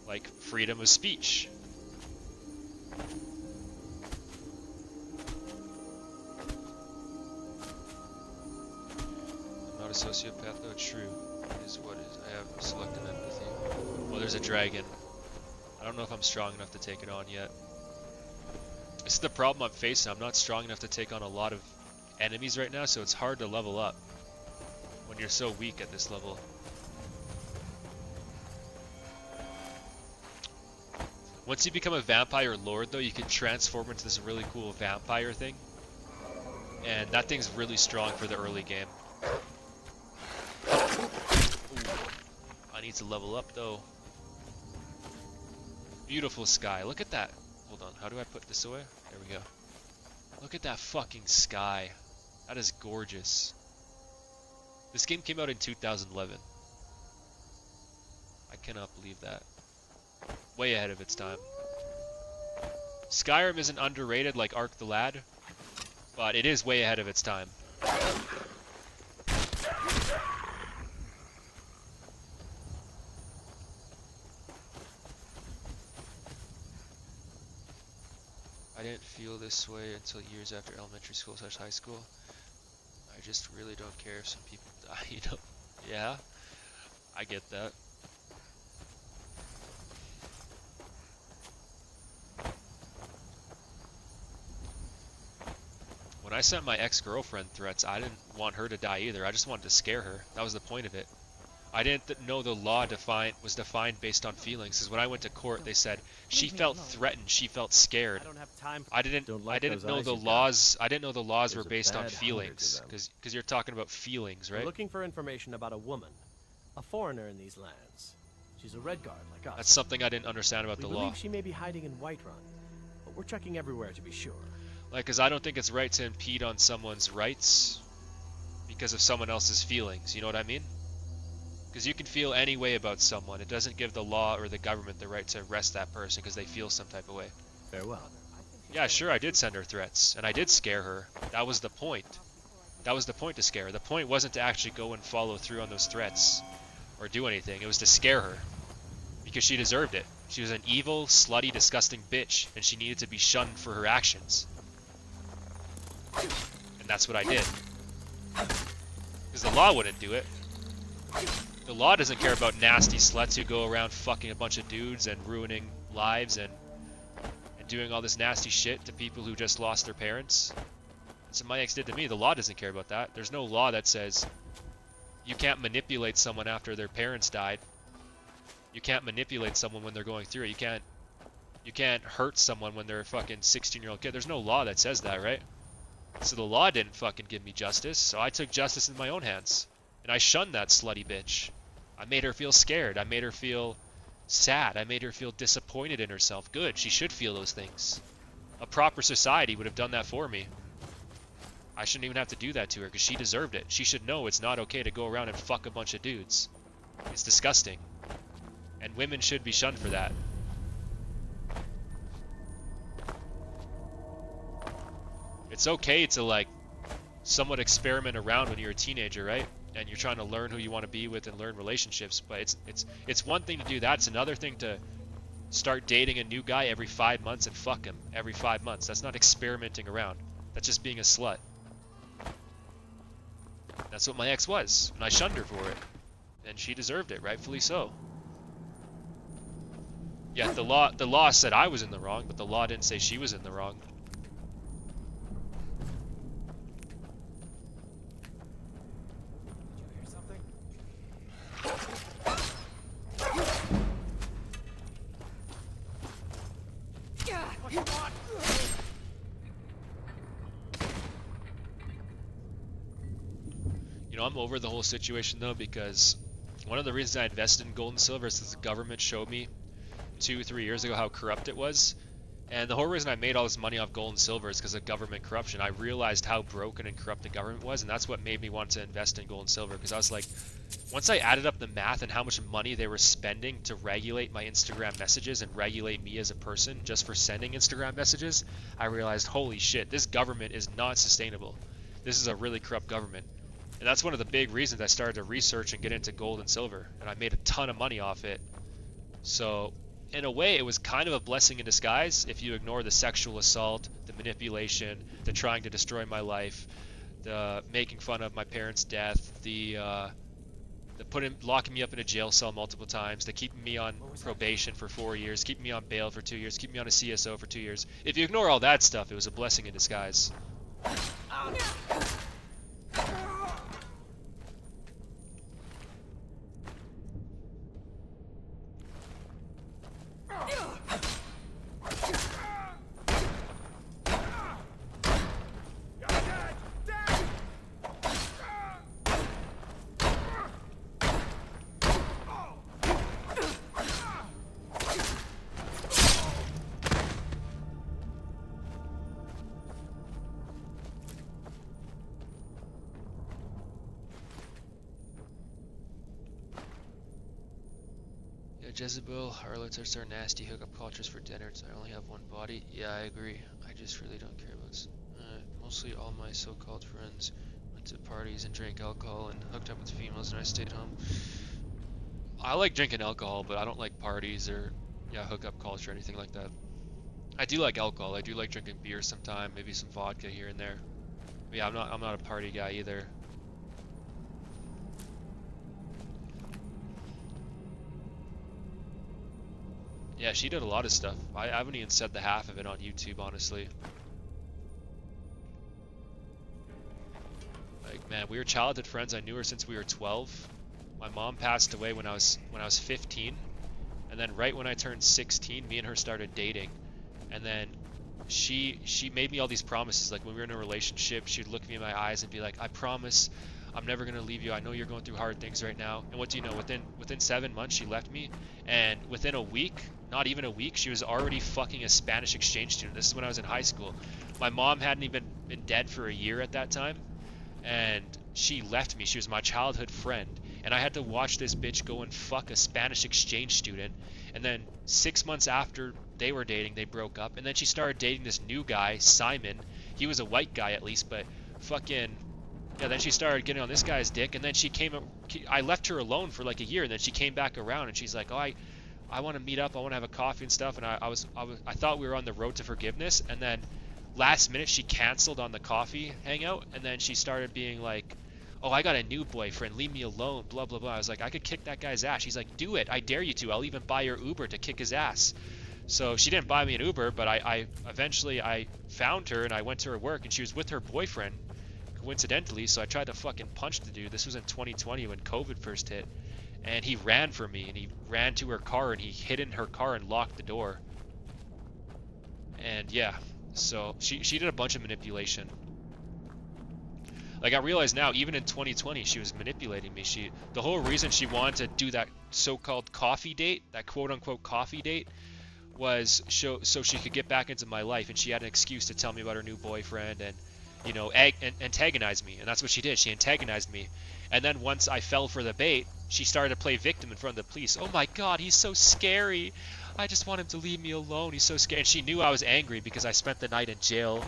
Like freedom of speech. I'm not a sociopath, though. True. Is what is. I have selective empathy. Well, there's a dragon. I don't know if I'm strong enough to take it on yet. This is the problem I'm facing. I'm not strong enough to take on a lot of enemies right now, so it's hard to level up when you're so weak at this level. Once you become a vampire lord, though, you can transform into this really cool vampire thing. And that thing's really strong for the early game. Ooh. I need to level up, though. Beautiful sky. Look at that. Hold on. How do I put this away? There we go. Look at that fucking sky. That is gorgeous. This game came out in 2011. I cannot believe that. Way ahead of its time. Skyrim isn't underrated like Ark the Lad, but it is way ahead of its time. I didn't feel this way until years after elementary school / high school. I just really don't care if some people die, you know? Yeah, I get that. When I sent my ex-girlfriend threats, I didn't want her to die either. I just wanted to scare her. That was the point of it. I didn't know the law was defined based on feelings. Because when I went to court, they said she felt threatened, she felt scared. I didn't know the laws. I didn't know the laws were based on feelings. Because you're talking about feelings, right? We're looking for information about a woman, a foreigner in these lands. She's a Red Guard like us. That's something I didn't understand about the law. We believe she may be hiding in Whiterun, but we're checking everywhere to be sure. Like, because I don't think it's right to impede on someone's rights because of someone else's feelings, you know what I mean? Because you can feel any way about someone. It doesn't give the law or the government the right to arrest that person because they feel some type of way. Farewell. Yeah, sure, I did send her threats, and I did scare her. That was the point. That was the point, to scare her. The point wasn't to actually go and follow through on those threats or do anything. It was to scare her because she deserved it. She was an evil, slutty, disgusting bitch, and she needed to be shunned for her actions. And that's what I did. Because the law wouldn't do it. The law doesn't care about nasty sluts who go around fucking a bunch of dudes and ruining lives and doing all this nasty shit to people who just lost their parents. That's what my ex did to me. The law doesn't care about that. There's no law that says you can't manipulate someone after their parents died. You can't manipulate someone when they're going through it. You can't hurt someone when they're a fucking 16-year-old kid. There's no law that says that, right? So the law didn't fucking give me justice, so I took justice in my own hands. And I shunned that slutty bitch. I made her feel scared. I made her feel sad. I made her feel disappointed in herself. Good, she should feel those things. A proper society would have done that for me. I shouldn't even have to do that to her because she deserved it. She should know it's not okay to go around and fuck a bunch of dudes. It's disgusting. And women should be shunned for that. It's okay to like somewhat experiment around when you're a teenager, right? And you're trying to learn who you want to be with and learn relationships, but it's one thing to do that. It's another thing to start dating a new guy every 5 months and fuck him every 5 months. That's not experimenting around. That's just being a slut. That's what my ex was, and I shunned her for it. And she deserved it, rightfully so. Yeah, the law said I was in the wrong, but the law didn't say she was in the wrong. You know, I'm over the whole situation though, because one of the reasons I invested in gold and silver is because the government showed me 2-3 years ago how corrupt it was. And the whole reason I made all this money off gold and silver is because of government corruption. I realized how broken and corrupt the government was, and that's what made me want to invest in gold and silver, because I was like, once I added up the math and how much money they were spending to regulate my Instagram messages and regulate me as a person just for sending Instagram messages, I realized, holy shit, this government is not sustainable. This is a really corrupt government. And that's one of the big reasons I started to research and get into gold and silver, and I made a ton of money off it. So in a way, it was kind of a blessing in disguise if you ignore the sexual assault, the manipulation, the trying to destroy my life, the making fun of my parents' death, the locking me up in a jail cell multiple times, the keeping me on probation for 4 years, keeping me on bail for 2 years, keeping me on a CSO for 2 years. If you ignore all that stuff, it was a blessing in disguise. Jezebel, harlots are so nasty, hookup cultures for dinners, I only have one body. Yeah, I agree. I just really don't care about mostly all my so-called friends went to parties and drank alcohol and hooked up with females, and I stayed home. I like drinking alcohol, but I don't like parties or hookup culture or anything like that. I do like alcohol. I do like drinking beer sometime, maybe some vodka here and there. But yeah, I'm not a party guy either. Yeah, she did a lot of stuff. I haven't even said the half of it on YouTube, honestly. Like, man, we were childhood friends. I knew her since we were 12. My mom passed away when I was 15, and then right when I turned 16, me and her started dating. And then she made me all these promises. Like when we were in a relationship, she'd look me in my eyes and be like, "I promise I'm never gonna leave you. I know you're going through hard things right now." And what do you know? Within 7 months, she left me, and within a week, not even a week, she was already fucking a Spanish exchange student. This is when I was in high school. My mom hadn't even been dead for a year at that time, and she left me. She was my childhood friend, and I had to watch this bitch go and fuck a Spanish exchange student. And then 6 months after they were dating, they broke up, and then she started dating this new guy, Simon. He was a white guy at least, but fucking yeah, then she started getting on this guy's dick, and then I left her alone for like a year, and then she came back around, and she's like, "Oh, I want to meet up. I want to have a coffee and stuff." And I thought we were on the road to forgiveness, and then last minute she canceled on the coffee hangout, and then she started being like, "Oh, I got a new boyfriend. Leave me alone." Blah blah blah. I was like, "I could kick that guy's ass." She's like, "Do it. I dare you to. I'll even buy your Uber to kick his ass." So she didn't buy me an Uber, but I eventually I found her and I went to her work and she was with her boyfriend, coincidentally. So I tried to fucking punch the dude. This was in 2020 when COVID first hit, and he ran for me and he ran to her car and he hid in her car and locked the door. And yeah, so she did a bunch of manipulation. Like, I realize now, even in 2020, she was manipulating me. The whole reason she wanted to do that so-called coffee date, that quote-unquote coffee date, was so she could get back into my life, and she had an excuse to tell me about her new boyfriend and, you know, antagonize me. And that's what she did. She antagonized me. And then once I fell for the bait, she started to play victim in front of the police. Oh my God, he's so scary. I just want him to leave me alone. He's so scary. And she knew I was angry because I spent the night in jail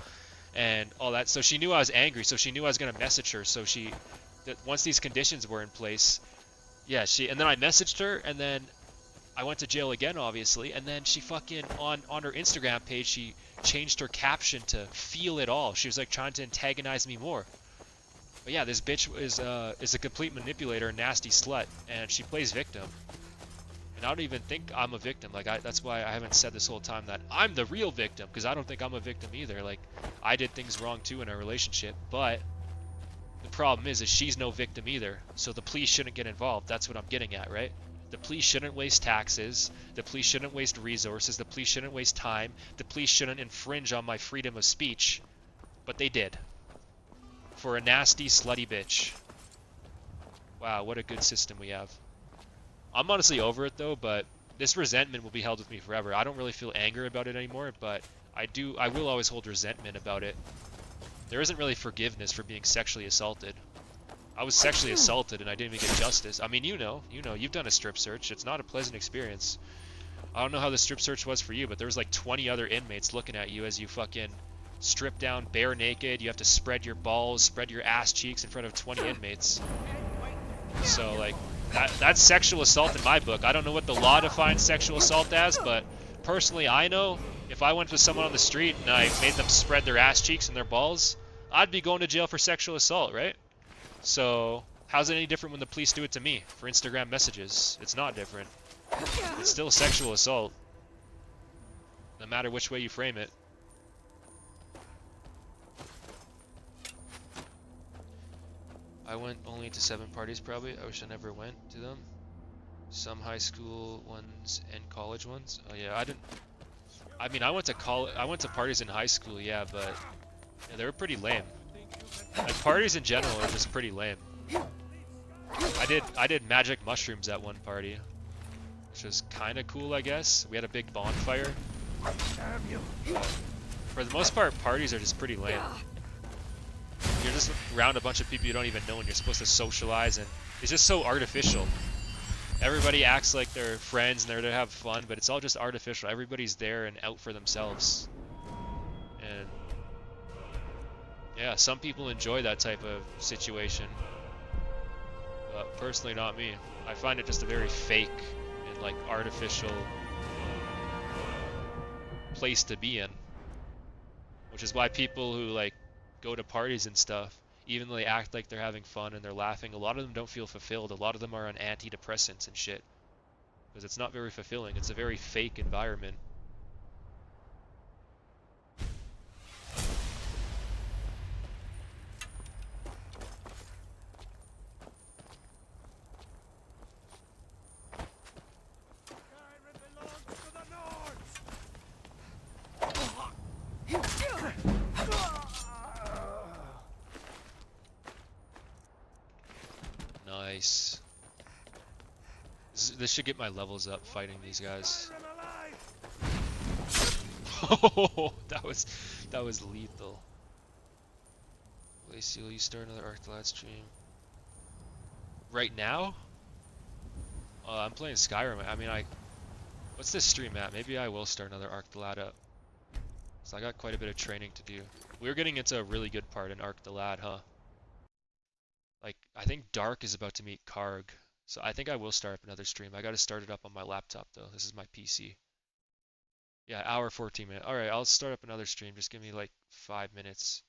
and all that. So she knew I was angry. So she knew I was going to message her. So once these conditions were in place, yeah, and then I messaged her, and then I went to jail again, obviously. And then she fucking, on her Instagram page, she changed her caption to "feel it all." She was like trying to antagonize me more. But yeah, this bitch is a complete manipulator, a nasty slut, and she plays victim. And I don't even think I'm a victim. Like, that's why I haven't said this whole time that I'm the real victim, because I don't think I'm a victim either. Like, I did things wrong too in our relationship, but the problem is she's no victim either. So the police shouldn't get involved. That's what I'm getting at, right? The police shouldn't waste taxes. The police shouldn't waste resources. The police shouldn't waste time. The police shouldn't infringe on my freedom of speech. But they did. For a nasty, slutty bitch. Wow, what a good system we have. I'm honestly over it though, but this resentment will be held with me forever. I don't really feel anger about it anymore, but I will always hold resentment about it. There isn't really forgiveness for being sexually assaulted. I was sexually assaulted and I didn't even get justice. I mean, you've done a strip search. It's not a pleasant experience. I don't know how the strip search was for you, but there was like 20 other inmates looking at you as you fucking strip down bare naked. You have to spread your balls, spread your ass cheeks in front of 20 inmates. So like, that's sexual assault in my book. I don't know what the law defines sexual assault as, but personally I know if I went with someone on the street and I made them spread their ass cheeks and their balls, I'd be going to jail for sexual assault, right? So how's it any different when the police do it to me for Instagram messages? It's not different. It's still sexual assault, no matter which way you frame it. I went only to 7 parties probably. I wish I never went to them. Some high school ones and college ones. Oh yeah, I mean, I went to parties in high school, yeah, but yeah, they were pretty lame. Like, parties in general are just pretty lame. I did magic mushrooms at one party, which was kind of cool, I guess. We had a big bonfire. But for the most part, parties are just pretty lame. You're just around a bunch of people you don't even know and you're supposed to socialize, and it's just so artificial. Everybody acts like they're friends and they're there to have fun, but it's all just artificial. Everybody's there and out for themselves. And yeah, some people enjoy that type of situation, but personally not me. I find it just a very fake and like artificial place to be in, which is why people who like go to parties and stuff, even though they act like they're having fun and they're laughing, a lot of them don't feel fulfilled. A lot of them are on antidepressants and shit, because it's not very fulfilling. It's a very fake environment. Nice. This should get my levels up fighting these guys. Oh, that was lethal. Lacey, will you start another ArcTheLad stream? Right now? I'm playing Skyrim. I mean, what's this stream at? Maybe I will start another ArcTheLad up. So I got quite a bit of training to do. We're getting into a really good part in ArcTheLad, huh? Like, I think Dark is about to meet Karg. So I think I will start up another stream. I gotta start it up on my laptop though. This is my PC. Yeah, hour 14 minutes. Alright, I'll start up another stream. Just give me like 5 minutes.